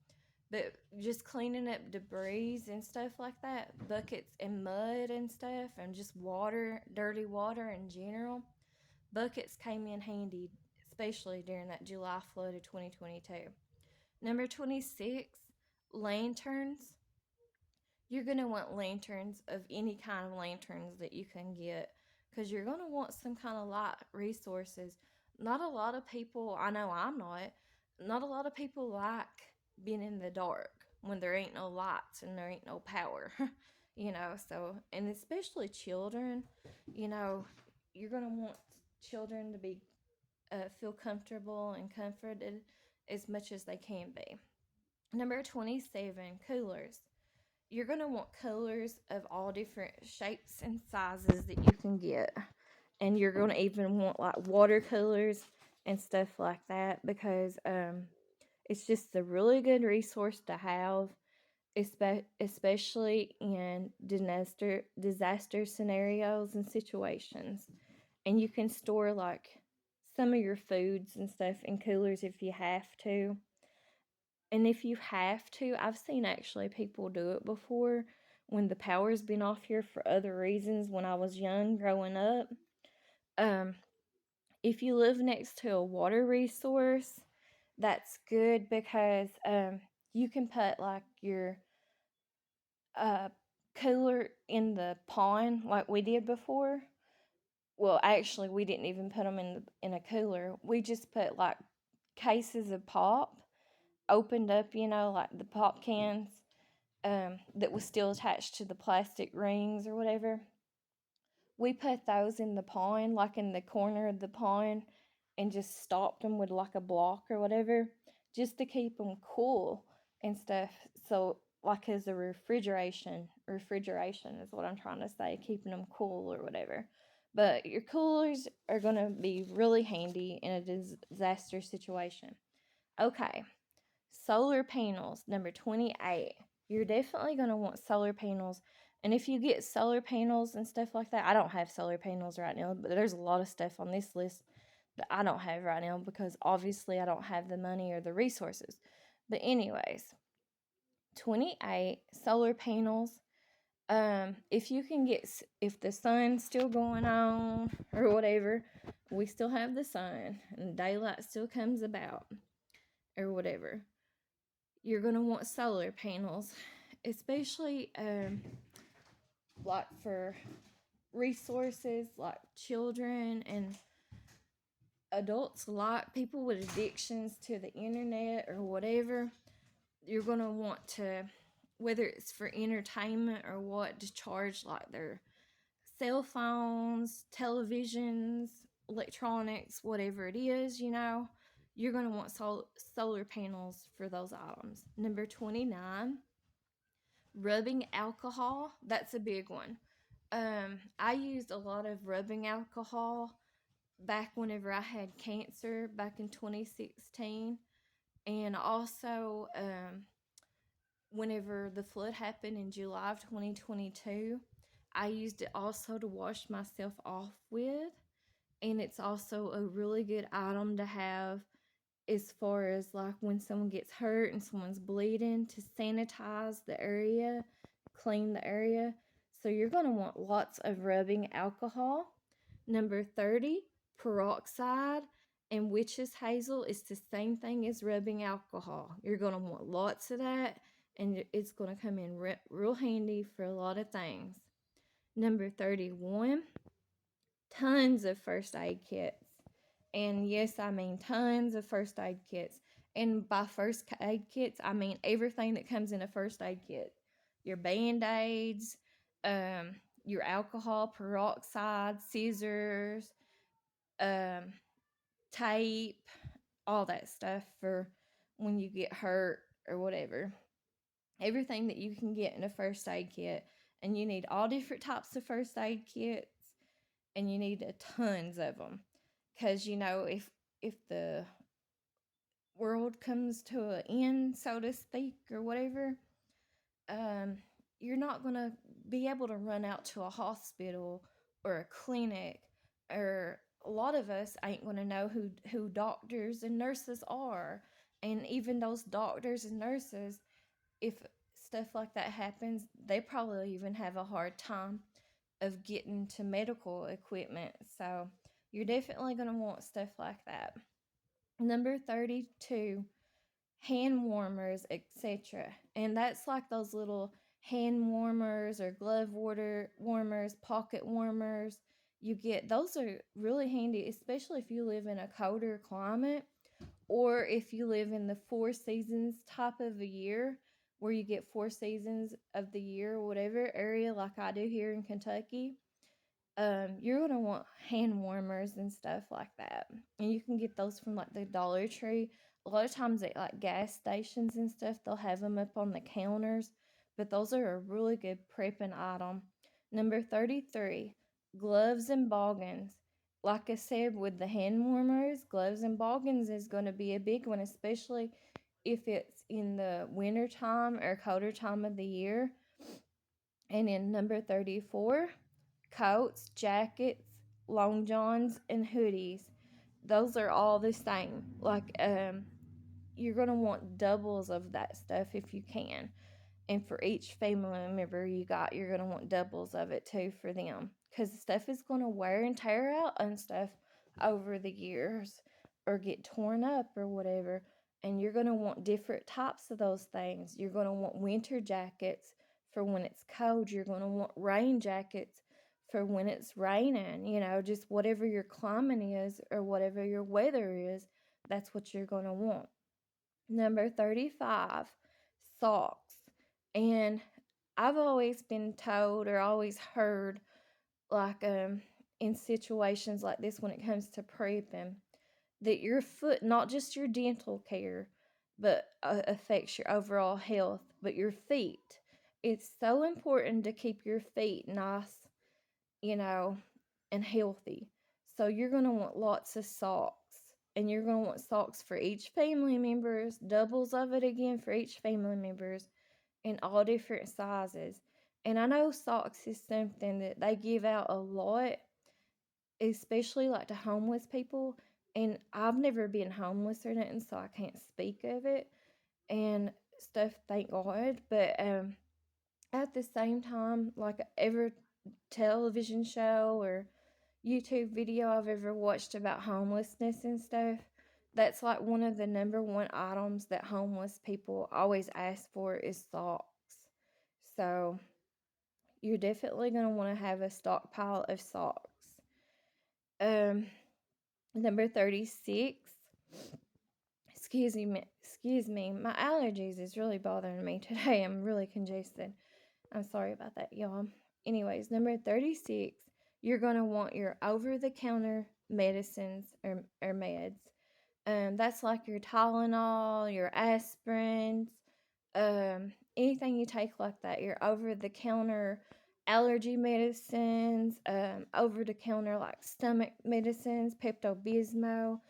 But just cleaning up debris and stuff like that, buckets and mud and stuff, and just water, dirty water in general, buckets came in handy, especially during that July flood of 2022. Number 26, lanterns. You're going to want lanterns of any kind of lanterns that you can get because you're going to want some kind of light resources. Not a lot of people, I know I'm not a lot of people like being in the dark when there ain't no lights and there ain't no power. You know, so, and especially children, you know, you're going to want children to be feel comfortable and comforted as much as they can be. Number 27, coolers. You're going to want coolers of all different shapes and sizes that you can get. And you're going to even want like water coolers and stuff like that because it's just a really good resource to have, especially in disaster scenarios and situations. And you can store like some of your foods and stuff in coolers if you have to. And if you have to, I've seen actually people do it before when the power's been off here for other reasons when I was young growing up. Um, if you live next to a water resource, that's good because you can put like your uh, cooler in the pond like we did before. Well, actually, we didn't even put them in a cooler. We just put like cases of pop, opened up, you know, like the pop cans that was still attached to the plastic rings or whatever. We put those in the pond, like in the corner of the pond, and just stopped them with like a block or whatever, just to keep them cool and stuff. So, like as a refrigeration is what I'm trying to say, keeping them cool or whatever. But your coolers are going to be really handy in a disaster situation. Okay, solar panels, number 28. You're definitely going to want solar panels. And if you get solar panels and stuff like that, I don't have solar panels right now, but there's a lot of stuff on this list that I don't have right now because obviously I don't have the money or the resources. But, anyways, 28 solar panels. If you can get, if the sun's still going on or whatever, we still have the sun and daylight still comes about or whatever, you're going to want solar panels, especially like for resources like children and adults, like people with addictions to the internet or whatever. You're going to want to, whether it's for entertainment or what, to charge like their cell phones, televisions, electronics, whatever it is, you know. you're going to want solar panels for those items. Number 29, rubbing alcohol. That's a big one. I used a lot of rubbing alcohol back whenever I had cancer back in 2016. And also, whenever the flood happened in July of 2022, I used it also to wash myself off with. And it's also a really good item to have as far as like when someone gets hurt and someone's bleeding, to sanitize the area, clean the area. So you're going to want lots of rubbing alcohol. Number 30, peroxide and witch's hazel is the same thing as rubbing alcohol. You're going to want lots of that, and it's going to come in real handy for a lot of things. Number 31, tons of first aid kits. And yes, I mean tons of first aid kits. And by first aid kits, I mean everything that comes in a first aid kit. Your band-aids, your alcohol, peroxide, scissors, um, tape, all that stuff for when you get hurt or whatever. Everything that you can get in a first aid kit. And you need all different types of first aid kits, and you need tons of them. Because, if the world comes to an end, so to speak, or whatever, um, you're not going to be able to run out to a hospital or a clinic, or a lot of us ain't going to know who doctors and nurses are. And even those doctors and nurses, if stuff like that happens, they probably even have a hard time of getting to medical equipment. So you're definitely going to want stuff like that. Number 32, hand warmers, etc. And that's like those little hand warmers or glove warmers, pocket warmers. You get those are really handy, especially if you live in a colder climate, or if you live in the four seasons type of a year, where you get four seasons of the year, whatever area like I do here in Kentucky. You're gonna want hand warmers and stuff like that, and you can get those from like the Dollar Tree. A lot of times at like gas stations and stuff, they'll have them up on the counters, but those are a really good prepping item. Number 33, gloves and boggins. Like I said, with the hand warmers, gloves and boggins is going to be a big one, especially if it's in the winter time or colder time of the year. And in number 34, coats, jackets, long johns, and hoodies. Those are all the same. You're going to want doubles of that stuff if you can. And for each family member you're going to want doubles of it too for them. Because the stuff is going to wear and tear out and stuff over the years, or get torn up or whatever. And you're going to want different types of those things. You're going to want winter jackets for when it's cold. You're going to want rain jackets for when it's raining. Just whatever your climate is or whatever your weather is, that's what you're going to want. Number 35, socks. And I've always been told or always heard, like, in situations like this when it comes to prepping, that your foot, not just your dental care, but affects your overall health, but your feet. It's so important to keep your feet nice, and healthy. So you're going to want lots of socks, and you're going to want socks for each family members, doubles of it again for each family members, in all different sizes. And I know socks is something that they give out a lot, especially like to homeless people. And I've never been homeless or nothing, so I can't speak of it and stuff, thank God. But at the same time, like every television show or YouTube video I've ever watched about homelessness and stuff, that's like one of the number one items that homeless people always ask for is socks. So you're definitely going to want to have a stockpile of socks. Number 36. Excuse me. My allergies is really bothering me today. I'm really congested. I'm sorry about that, y'all. Anyways, number 36, you're going to want your over-the-counter medicines or meds. That's like your Tylenol, your aspirins, anything you take like that, your over the counter allergy medicines, over the counter like stomach medicines, Pepto Bismol,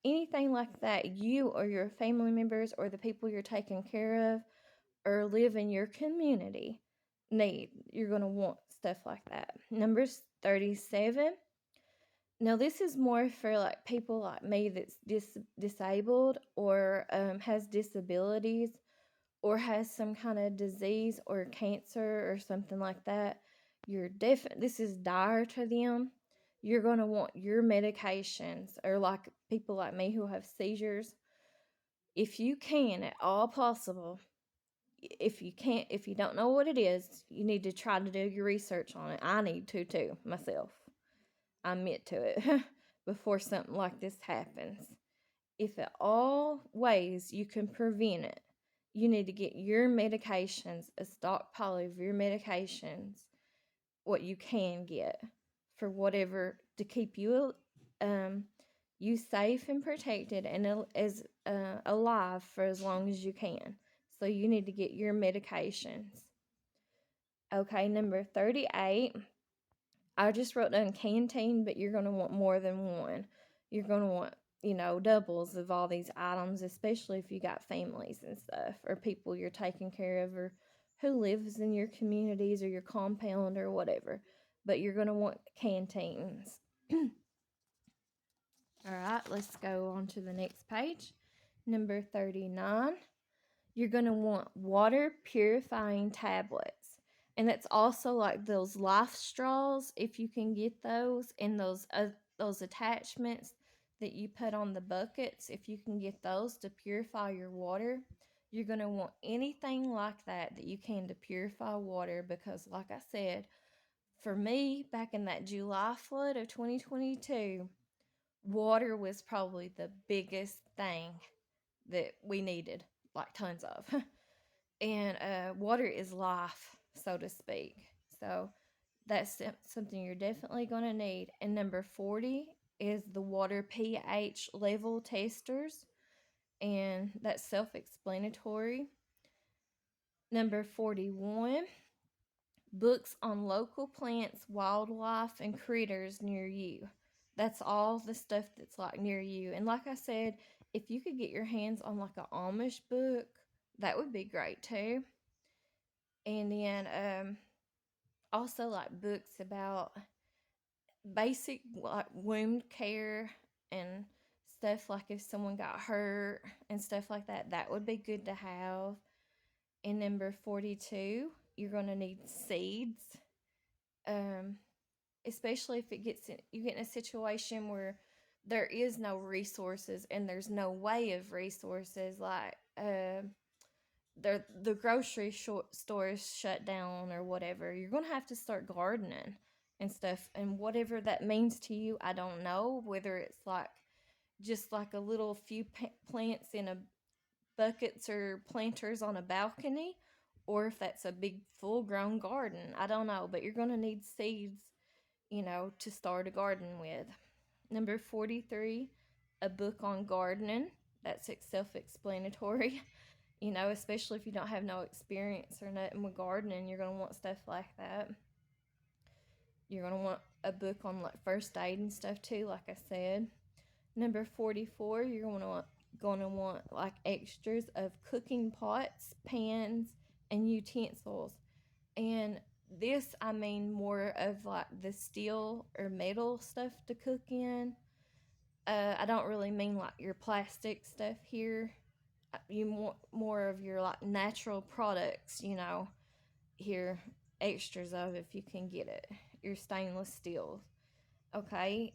anything like that you or your family members or the people you're taking care of or live in your community need. You're going to want stuff like that. Number 37. Now, this is more for like people like me that's disabled or has disabilities or has some kind of disease or cancer or something like that. This is dire to them. You're going to want your medications, or like people like me who have seizures, if you can at all possible. If you can't, if you don't know what it is, you need to try to do your research on it. I need to too, myself. I admit to it before something like this happens. If at all ways you can prevent it, you need to get your medications, a stockpile of your medications, what you can get for whatever to keep um, you safe and protected and as alive for as long as you can. So you need to get your medications. Okay, number 38. I just wrote down canteen, but you're going to want more than one. You're going to want, doubles of all these items, especially if you got families and stuff or people you're taking care of or who lives in your communities or your compound or whatever. But you're going to want canteens. All right, let's go on to the next page. Number 39. You're going to want water purifying tablets. And that's also like those life straws, if you can get those, and those attachments that you put on the buckets, if you can get those to purify your water. You're going to want anything like that you can to purify water, because like I said, for me, back in that July flood of 2022, water was probably the biggest thing that we needed, like tons of. And water is life, so to speak. So that's something you're definitely going to need. And number 40 is the water pH level testers, and that's self explanatory. Number 41, books on local plants, wildlife, and critters near you. That's all the stuff that's like near you. And like I said, if you could get your hands on like an Amish book, that would be great too. And then also like books about basic like wound care and stuff, like if someone got hurt and stuff like that, that would be good to have. And number 42, you're going to need seeds, um, especially if you get in a situation where there is no resources and there's no way of resources, like the grocery store is shut down or whatever. You're gonna have to start gardening and stuff, and whatever that means to you, I don't know. Whether it's like just like a little few plants in a buckets or planters on a balcony, or if that's a big full grown garden, I don't know. But you're gonna need seeds, to start a garden with. Number 43, a book on gardening. That's self explanatory. Especially if you don't have no experience or nothing with gardening, you're going to want stuff like that. You're going to want a book on like first aid and stuff too, like I said. Number 44, you're going to want like extras of cooking pots, pans, and utensils. And this, I mean more of like the steel or metal stuff to cook in. I don't really mean like your plastic stuff here. You want more of your like natural products, here, extras of, if you can get it, your stainless steel. Okay.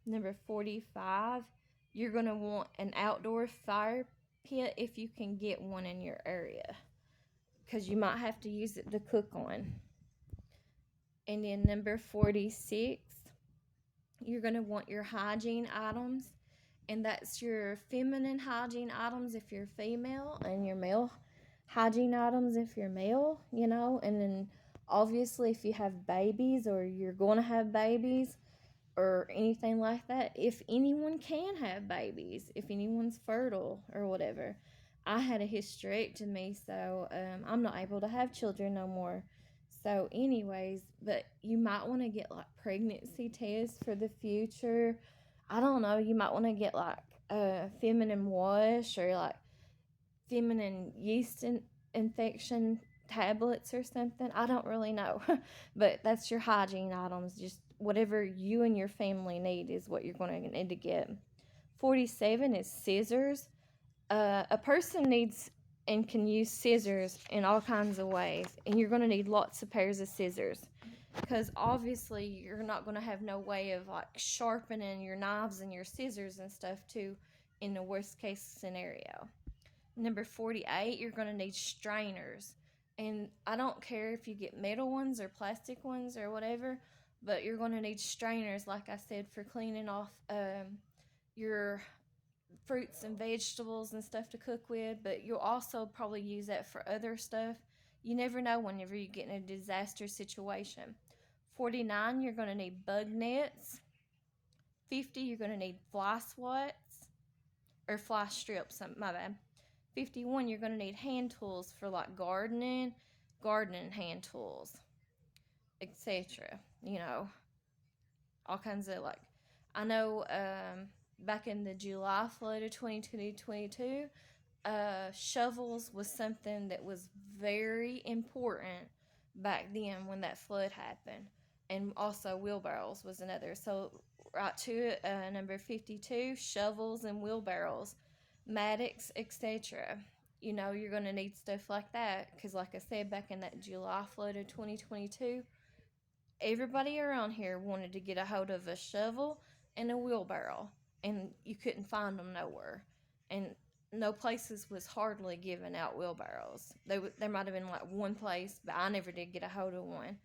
Number 45, you're going to want an outdoor fire pit if you can get one in your area, because you might have to use it to cook on. And then number 46, you're going to want your hygiene items, and that's your feminine hygiene items if you're female, and your male hygiene items if you're male, and then obviously if you have babies or you're going to have babies, or anything like that. If anyone can have babies, if anyone's fertile or whatever. I had a hysterectomy, so I'm not able to have children no more. So, anyways, but you might want to get like pregnancy tests for the future. I don't know. You might want to get like feminine wash or like feminine infection tablets or something. I don't really know. But that's your hygiene items. Just whatever you and your family need is what you're going to need to get. 47 is scissors. A person needs and can use scissors in all kinds of ways, and you're going to need lots of pairs of scissors because obviously you're not going to have no way of like sharpening your knives and your scissors and stuff too in the worst case scenario. Number 48, you're going to need strainers. And I don't care if you get metal ones or plastic ones or whatever, but you're going to need strainers, like I said, for cleaning off your fruits and vegetables and stuff to cook with. But you'll also probably use that for other stuff. You never know whenever you get in a disaster situation. 49, you're going to need bug nets. 50, you're going to need fly swats or fly strips, my bad. 51, you're going to need hand tools for like gardening hand tools, etc. You know, all kinds of like, I know back in the July flood of 2022, shovels was something that was very important back then when that flood happened. And also wheelbarrows was another. So right to it, number 52, shovels and wheelbarrows, mattocks, etc. You know, you're going to need stuff like that because, like I said, back in that July flood of 2022, everybody around here wanted to get a hold of a shovel and a wheelbarrow, and you couldn't find them nowhere. And no places was hardly giving out wheelbarrows. There might have been like one place, but I never did get a hold of one.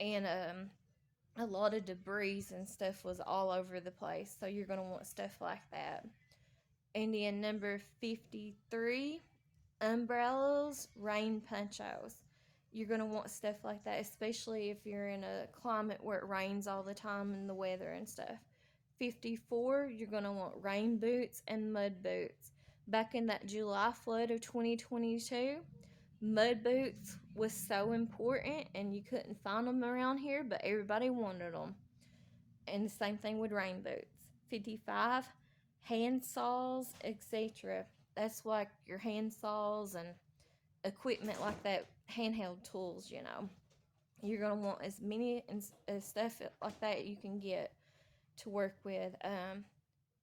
And a lot of debris and stuff was all over the place, so you're going to want stuff like that. And then number 53, umbrellas, rain ponchos. You're going to want stuff like that, especially if you're in a climate where it rains all the time and the weather and stuff. 54, you're going to want rain boots and mud boots. Back in that July flood of 2022, mud boots was so important and you couldn't find them around here, but everybody wanted them. And the same thing with rain boots. 55, hand saws, etc. That's like your hand saws and equipment like that, handheld tools, you know. You're going to want as many stuff like that you can get to work with.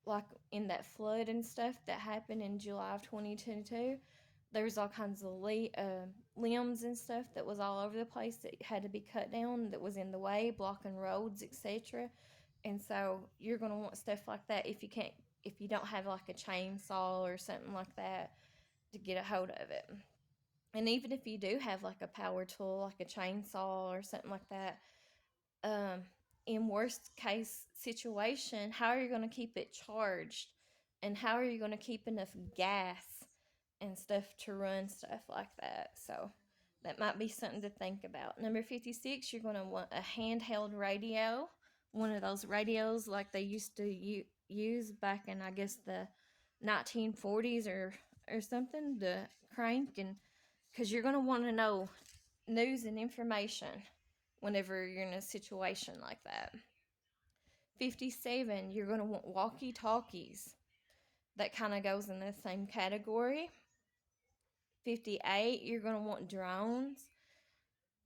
Like in that flood and stuff that happened in July of 2022, there's all kinds of limbs and stuff that was all over the place that had to be cut down, that was in the way, blocking roads, etc. And so you're going to want stuff like that if you don't have like a chainsaw or something like that to get a hold of it. And even if you do have like a power tool, like a chainsaw or something like that, um, in worst case situation, how are you going to keep it charged? And how are you going to keep enough gas and stuff to run stuff like that? So that might be something to think about. Number 56, you're going to want a handheld radio, one of those radios like they used to use back in, I guess, the 1940s or something, to crank, and because you're going to want to know news and information whenever you're in a situation like that. 57, you're going to want walkie-talkies. That kind of goes in the same category. 58, you're going to want drones.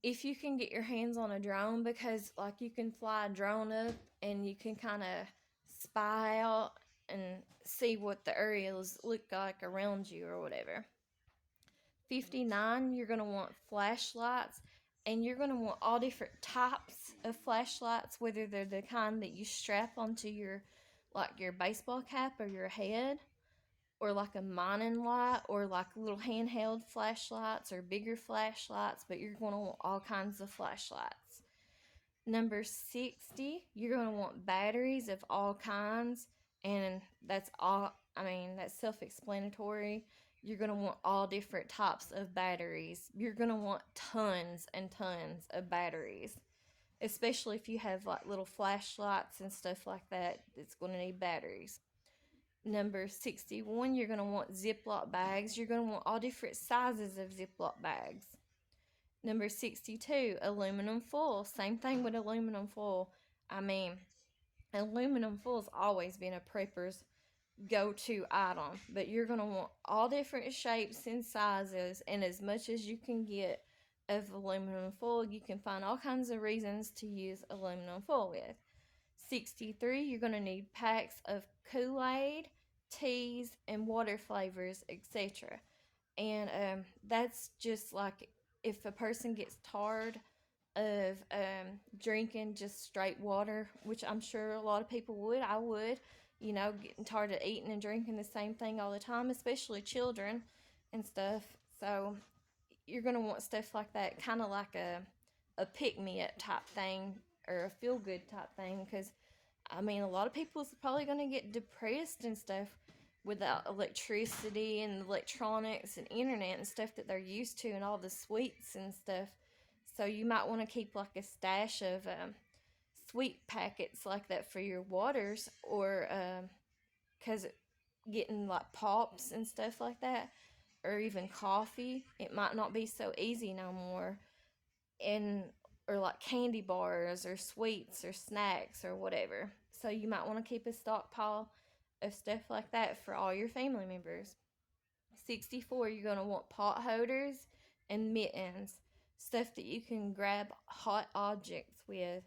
If you can get your hands on a drone, because like you can fly a drone up and you can kind of spy out and see what the areas look like around you or whatever. 59, you're going to want flashlights, and you're going to want all different types of flashlights, whether they're the kind that you strap onto your baseball cap or your head, or like a mining light, or like little handheld flashlights or bigger flashlights, but you're going to want all kinds of flashlights. Number 60, you're going to want batteries of all kinds, and that's self-explanatory. You're going to want all different types of batteries. You're going to want tons and tons of batteries. especially if you have like little flashlights and stuff like that. It's going to need batteries. Number 61, you're going to want Ziploc bags. You're going to want all different sizes of Ziploc bags. Number 62, aluminum foil. Same thing with aluminum foil. I mean, aluminum foil has always been a prepper's go-to item, but you're going to want all different shapes and sizes and as much as you can get of aluminum foil. You can find all kinds of reasons to use aluminum foil with. 63, you're going to need packs of Kool-Aid, teas, and water flavors, etc. And that's just like if a person gets tired of drinking just straight water, which I'm sure a lot of people would. I would, getting tired of eating and drinking the same thing all the time, especially children and stuff. So you're going to want stuff like that, kind of like a pick me up type thing or a feel good type thing. Because, I mean, a lot of people's probably going to get depressed and stuff without electricity and electronics and internet and stuff that they're used to and all the sweets and stuff. So you might want to keep like a stash of sweet packets like that for your waters, or because getting like pops and stuff like that, or even coffee, it might not be so easy no more. And or like candy bars or sweets or snacks or whatever. So you might want to keep a stockpile of stuff like that for all your family members. 64, you're going to want pot holders and mittens, stuff that you can grab hot objects with.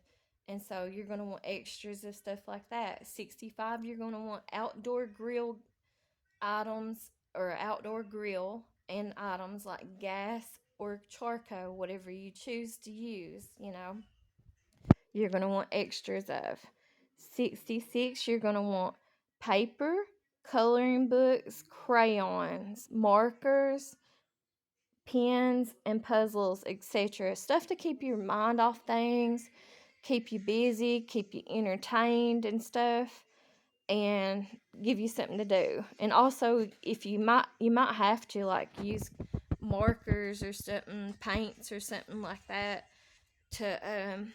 And so you're going to want extras of stuff like that. 65, you're going to want outdoor grill items or outdoor grill and items like gas or charcoal, whatever you choose to use. You're going to want extras of. 66, you're going to want paper, coloring books, crayons, markers, pens, and puzzles, etc. Stuff to keep your mind off things, keep you busy, keep you entertained and stuff, and give you something to do. And also, if you might have to like use markers or something, paints or something like that to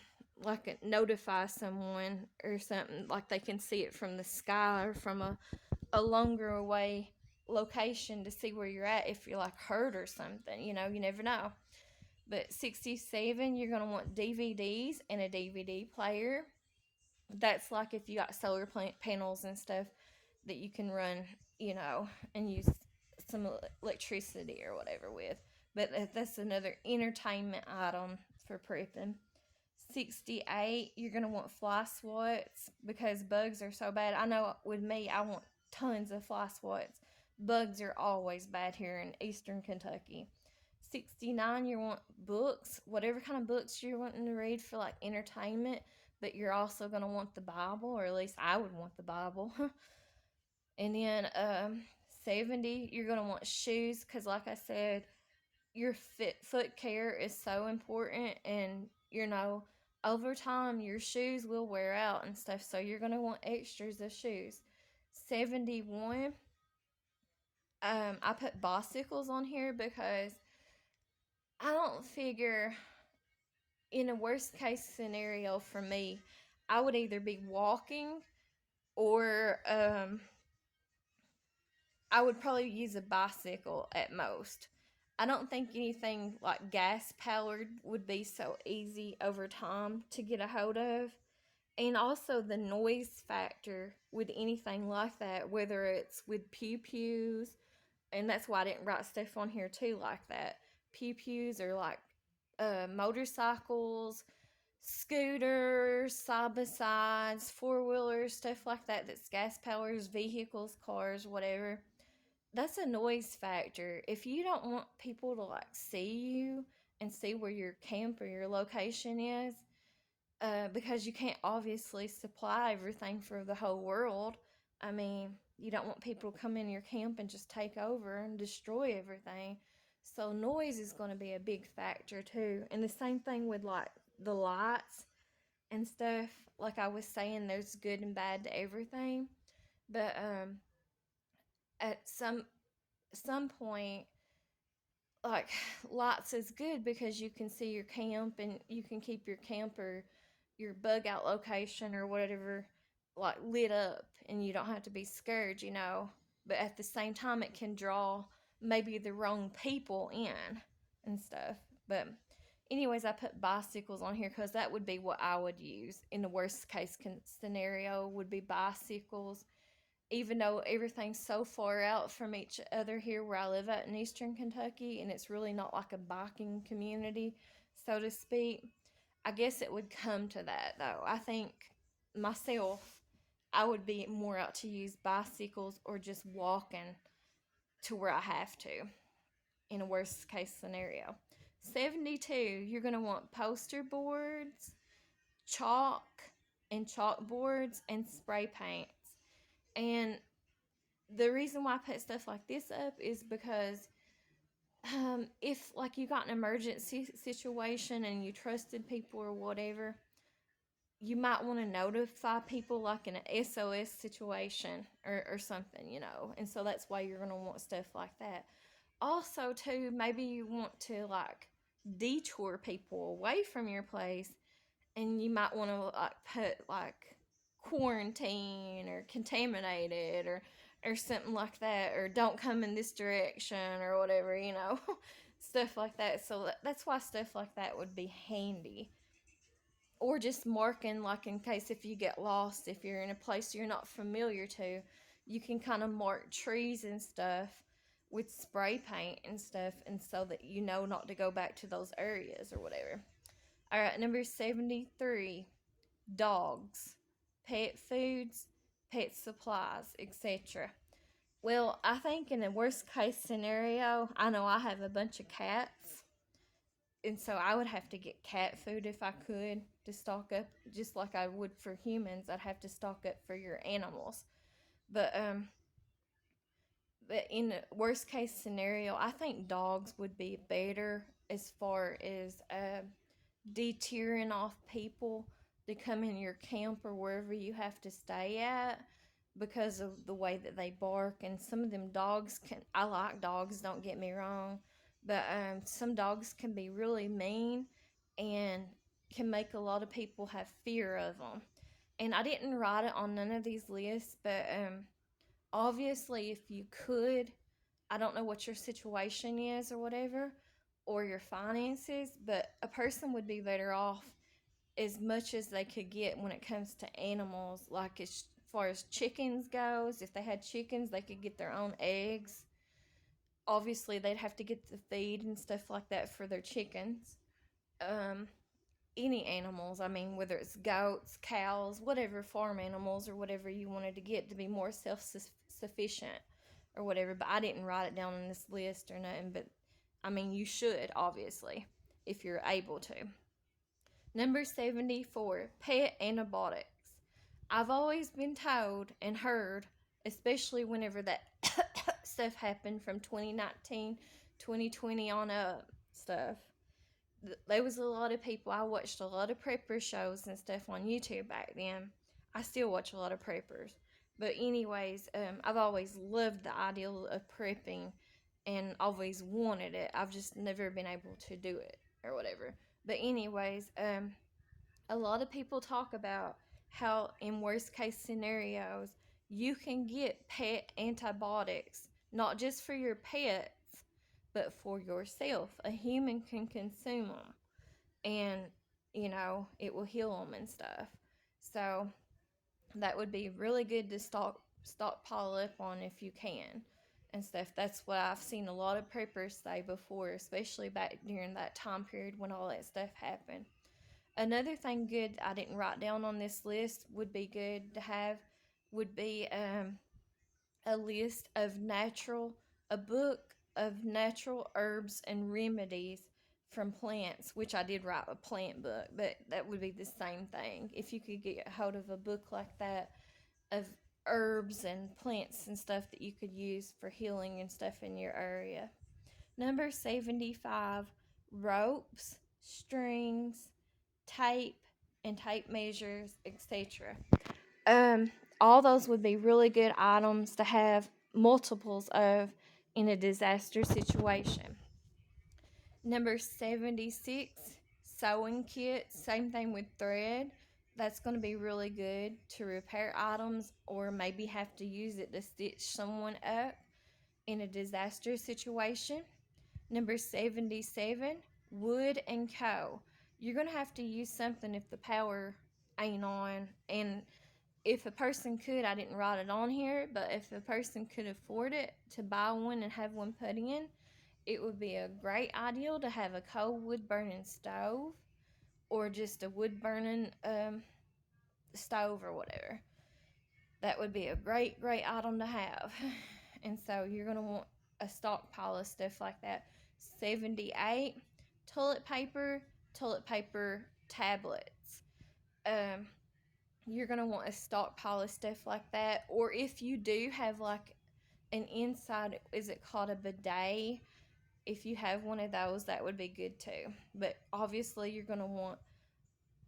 like notify someone or something, like they can see it from the sky or from a longer away location to see where you're at if you're like hurt or something. You never know. But 67, you're going to want DVDs and a DVD player. That's like if you got solar panels and stuff that you can run, and use some electricity or whatever with. But that's another entertainment item for prepping. 68, you're going to want fly swats because bugs are so bad. I know with me, I want tons of fly swats. Bugs are always bad here in eastern Kentucky. 69, you want books, whatever kind of books you're wanting to read for like entertainment, but you're also going to want the Bible, or at least I would want the Bible. And then 70, you're going to want shoes because, like I said, your foot care is so important, and over time your shoes will wear out and stuff, so you're going to want extras of shoes. 71, I put bicycles on here because I don't figure, in a worst case scenario for me, I would either be walking or I would probably use a bicycle at most. I don't think anything like gas powered would be so easy over time to get a hold of. And also the noise factor with anything like that, whether it's with pew pews, and that's why I didn't write stuff on here too like that. Pew pews are like motorcycles, scooters, side by sides, four wheelers, stuff like that. That's gas powers, vehicles, cars, whatever. That's a noise factor. If you don't want people to like see you and see where your camp or your location is, because you can't obviously supply everything for the whole world. I mean, you don't want people to come in your camp and just take over and destroy everything. So noise is going to be a big factor too. And the same thing with like the lights and stuff. Like I was saying, there's good and bad to everything. But at some point, like, lights is good because you can see your camp and you can keep your camper your bug out location or whatever like lit up, and you don't have to be scared, but at the same time it can draw maybe the wrong people in and stuff. But anyways, I put bicycles on here because that would be what I would use in the worst case scenario, would be bicycles, even though everything's so far out from each other here where I live at in eastern Kentucky, and it's really not like a biking community, so to speak. I guess it would come to that, though. I think myself, I would be more out to use bicycles or just walking to where I have to in a worst case scenario. 72, you're going to want poster boards, chalk and chalkboards, and spray paints. And the reason why I put stuff like this up is because if like you got an emergency situation and you trusted people or whatever, you might want to notify people like in an SOS situation or something, and so that's why you're going to want stuff like that. Also, too, maybe you want to like detour people away from your place, and you might want to like put like quarantine or contaminated or something like that, or don't come in this direction or whatever, stuff like that. So that's why stuff like that would be handy. Or just marking, like in case if you get lost, if you're in a place you're not familiar to, you can kind of mark trees and stuff with spray paint and stuff, and so that you know not to go back to those areas or whatever. All right, number 73, dogs, pet foods, pet supplies, etc. Well, I think in the worst case scenario, I know I have a bunch of cats, and so I would have to get cat food if I could to stock up, just like I would for humans. I'd have to stock up for your animals. But in the worst case scenario, I think dogs would be better as far as deterring off people to come in your camp or wherever you have to stay at, because of the way that they bark. And some of them dogs I like dogs, don't get me wrong, but some dogs can be really mean and can make a lot of people have fear of them. And I didn't write it on none of these lists, but obviously if you could, I don't know what your situation is or whatever, or your finances, but a person would be better off as much as they could get when it comes to animals. Like as far as chickens goes, if they had chickens, they could get their own eggs. Obviously, they'd have to get the feed and stuff like that for their chickens. Um, any animals, I mean, whether it's goats, cows, whatever, farm animals or whatever you wanted to get to be more self-sufficient or whatever. But I didn't write it down on this list or nothing, but I mean, you should, obviously, if you're able to. Number 74, pet antibiotics. I've always been told and heard, especially whenever that stuff happened from 2019, 2020 on up stuff. There was a lot of people. I watched a lot of prepper shows and stuff on YouTube back then. I still watch a lot of preppers. But anyways, I've always loved the idea of prepping and always wanted it. I've just never been able to do it or whatever. But anyways, a lot of people talk about how in worst case scenarios you can get pet antibiotics, not just for your pets, but for yourself. A human can consume them, and it will heal them and stuff. So that would be really good to stockpile up on if you can and stuff. That's what I've seen a lot of preppers say before, especially back during that time period when all that stuff happened. Another thing good I didn't write down on this list would be good to have would be a list of a book of natural herbs and remedies from plants, which I did write a plant book, but that would be the same thing. If you could get a hold of a book like that of herbs and plants and stuff that you could use for healing and stuff in your area. Number 75, ropes, strings, tape, and tape measures, etc. All those would be really good items to have multiples of in a disaster situation. Number 76, sewing kit, same thing with thread. That's going to be really good to repair items or maybe have to use it to stitch someone up in a disaster situation. Number 77, wood and coal. You're going to have to use something if the power ain't on. And if a person could, I didn't write it on here, but if a person could afford it to buy one and have one put in, it would be a great idea to have a coal wood burning stove or just a wood burning stove or whatever. That would be a great, great item to have. And so you're going to want a stockpile of stuff like that. 78, toilet paper tablets. You're going to want a stockpile of stuff like that. Or if you do have like an inside, is it called a bidet? If you have one of those, that would be good too. But obviously, you're going to want,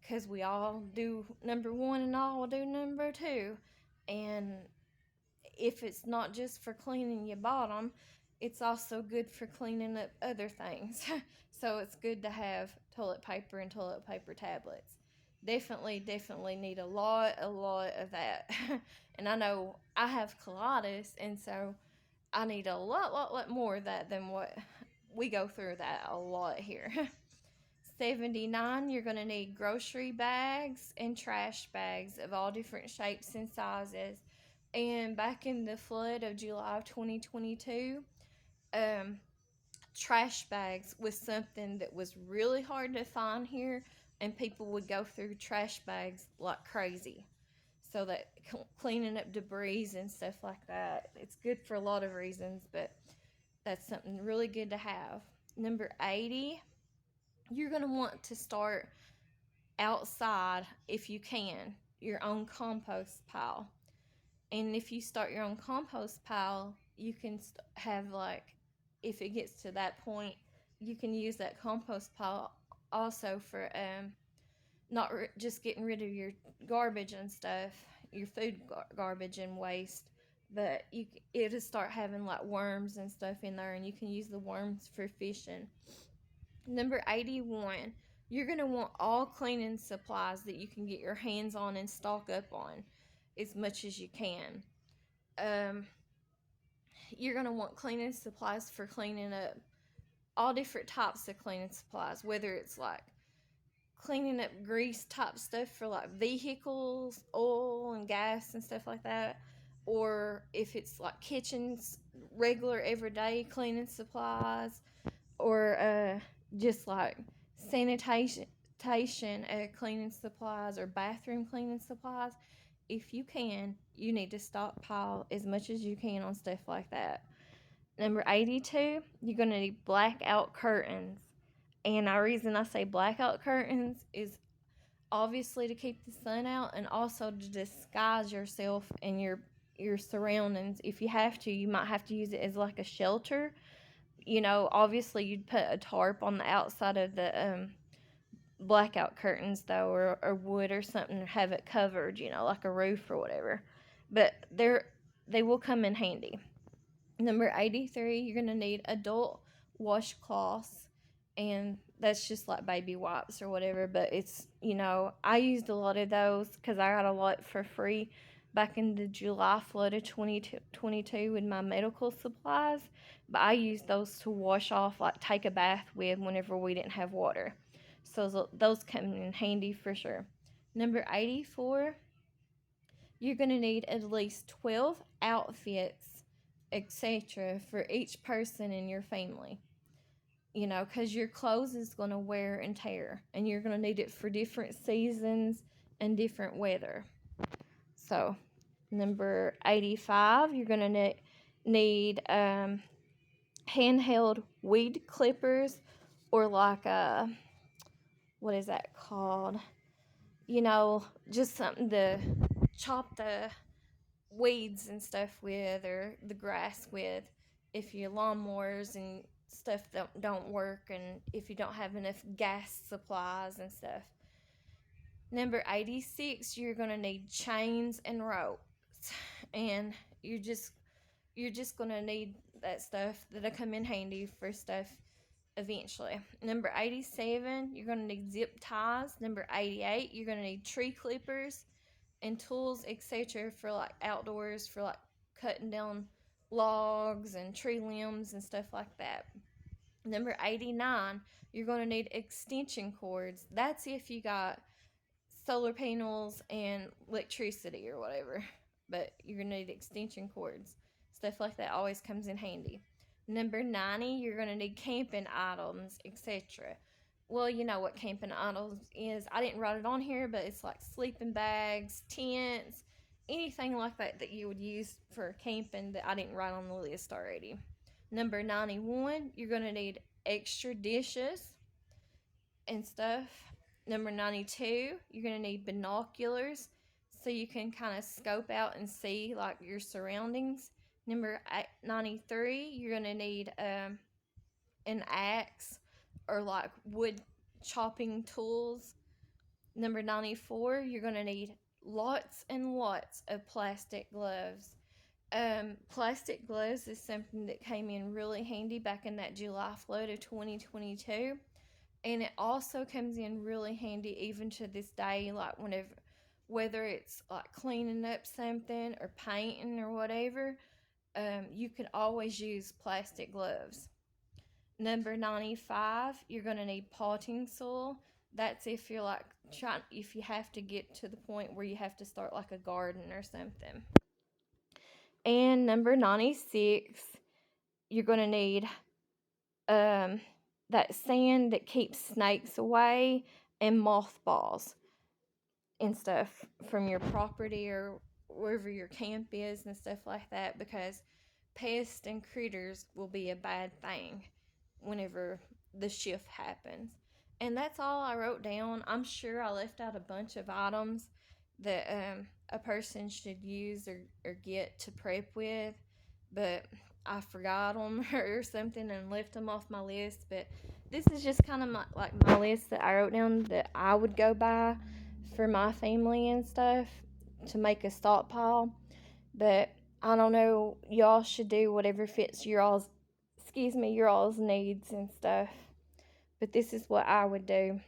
because we all do number one and all do number two. And if it's not just for cleaning your bottom, it's also good for cleaning up other things. So it's good to have toilet paper and toilet paper tablets. Definitely need a lot of that. And I know I have colitis, and so I need a lot more of that than what we go through that a lot here. 79, you're going to need grocery bags and trash bags of all different shapes and sizes. And back in the flood of July of 2022, um, trash bags was something that was really hard to find here, and people would go through trash bags like crazy. So that cleaning up debris and stuff like that, it's good for a lot of reasons, but that's something really good to have. Number 80, you're going to want to start outside if you can, your own compost pile. And if you start your own compost pile, you can have, like, if it gets to that point, you can use that compost pile also for not just getting rid of your garbage and stuff, your food garbage and waste, but it'll start having like worms and stuff in there, and you can use the worms for fishing. Number 81, you're going to want all cleaning supplies that you can get your hands on and stock up on as much as you can. You're going to want cleaning supplies for cleaning up, all different types of cleaning supplies, whether it's like cleaning up grease type stuff for like vehicles, oil and gas and stuff like that, or if it's like kitchens, regular everyday cleaning supplies, or just like sanitation cleaning supplies or bathroom cleaning supplies. If you can, you need to stockpile as much as you can on stuff like that. Number 82, you're going to need blackout curtains. And the reason I say blackout curtains is obviously to keep the sun out, and also to disguise yourself and your surroundings. If you have to, you might have to use it as like a shelter. Obviously you'd put a tarp on the outside of the blackout curtains though, or wood or something, to have it covered, like a roof or whatever. But they will come in handy. Number 83, you're going to need adult washcloths, and that's just like baby wipes or whatever, but it's, I used a lot of those because I got a lot for free back in the July flood of 2022 with my medical supplies, but I used those to wash off, like take a bath with whenever we didn't have water. So those come in handy for sure. Number 84, you're going to need at least 12 outfits, etc., for each person in your family. Because your clothes is going to wear and tear, and you're going to need it for different seasons and different weather. So, number 85, you're going to need handheld weed clippers, or like what is that called? Just something to chop the weeds and stuff with, or the grass with, if your lawnmowers and stuff don't work, and if you don't have enough gas supplies and stuff. Number 86, you're going to need chains and ropes, and you're just going to need that stuff that'll come in handy for stuff eventually. Number 87, you're going to need zip ties. Number 88, you're going to need tree clippers and tools, etc., for like outdoors, for like cutting down logs and tree limbs and stuff like that. Number 89, you're going to need extension cords. That's if you got solar panels and electricity or whatever. But you're going to need extension cords. Stuff like that always comes in handy. Number 90, you're going to need camping items, etc. Well, you know what camping items is. I didn't write it on here, but it's like sleeping bags, tents, anything like that that you would use for camping that I didn't write on the list already. Number 91, you're going to need extra dishes and stuff. Number 92, you're going to need binoculars so you can kind of scope out and see like your surroundings. Number 93, you're going to need an axe or like wood chopping tools. Number 94, you're going to need lots and lots of plastic gloves. Plastic gloves is something that came in really handy back in that July flood of 2022. And it also comes in really handy even to this day, like whether it's like cleaning up something or painting or whatever, you can always use plastic gloves. Number 95, you're going to need potting soil. That's if you're like if you have to get to the point where you have to start like a garden or something. And number 96, you're going to need that sand that keeps snakes away and mothballs and stuff from your property or wherever your camp is and stuff like that, because pests and critters will be a bad thing whenever the shift happens. And that's all I wrote down. I'm sure I left out a bunch of items that a person should use or get to prep with, but I forgot them or something and left them off my list. But this is just kind of my list that I wrote down that I would go by for my family and stuff to make a stockpile. But I don't know, y'all should do whatever fits your all's needs and stuff. But this is what I would do.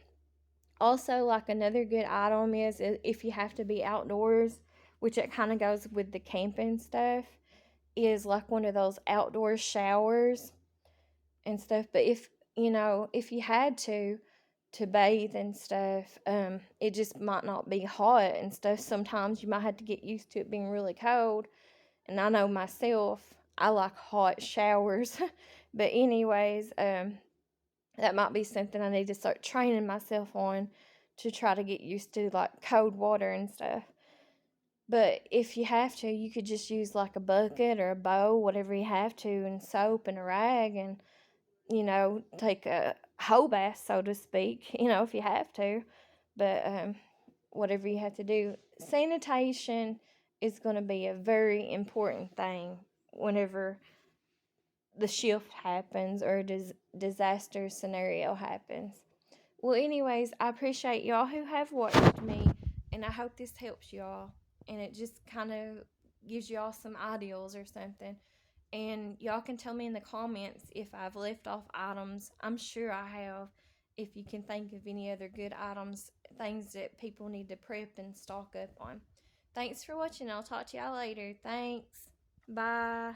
Also, like another good item is if you have to be outdoors, which it kind of goes with the camping stuff, is like one of those outdoor showers and stuff. But if you had to bathe and stuff, it just might not be hot and stuff. Sometimes you might have to get used to it being really cold. And I know myself, I like hot showers. But anyways, that might be something I need to start training myself on, to try to get used to like cold water and stuff. But if you have to, you could just use like a bucket or a bowl, whatever you have to, and soap and a rag, and take a whole bath, so to speak, if you have to. But whatever you have to do, sanitation is going to be a very important thing whenever the shift happens or a disaster scenario happens. Well, anyways, I appreciate y'all who have watched me, and I hope this helps y'all, and it just kind of gives y'all some ideals or something. And y'all can tell me in the comments if I've left off items. I'm sure I have. If you can think of any other good items, things that people need to prep and stock up on. Thanks for watching. I'll talk to y'all later. Thanks. Bye.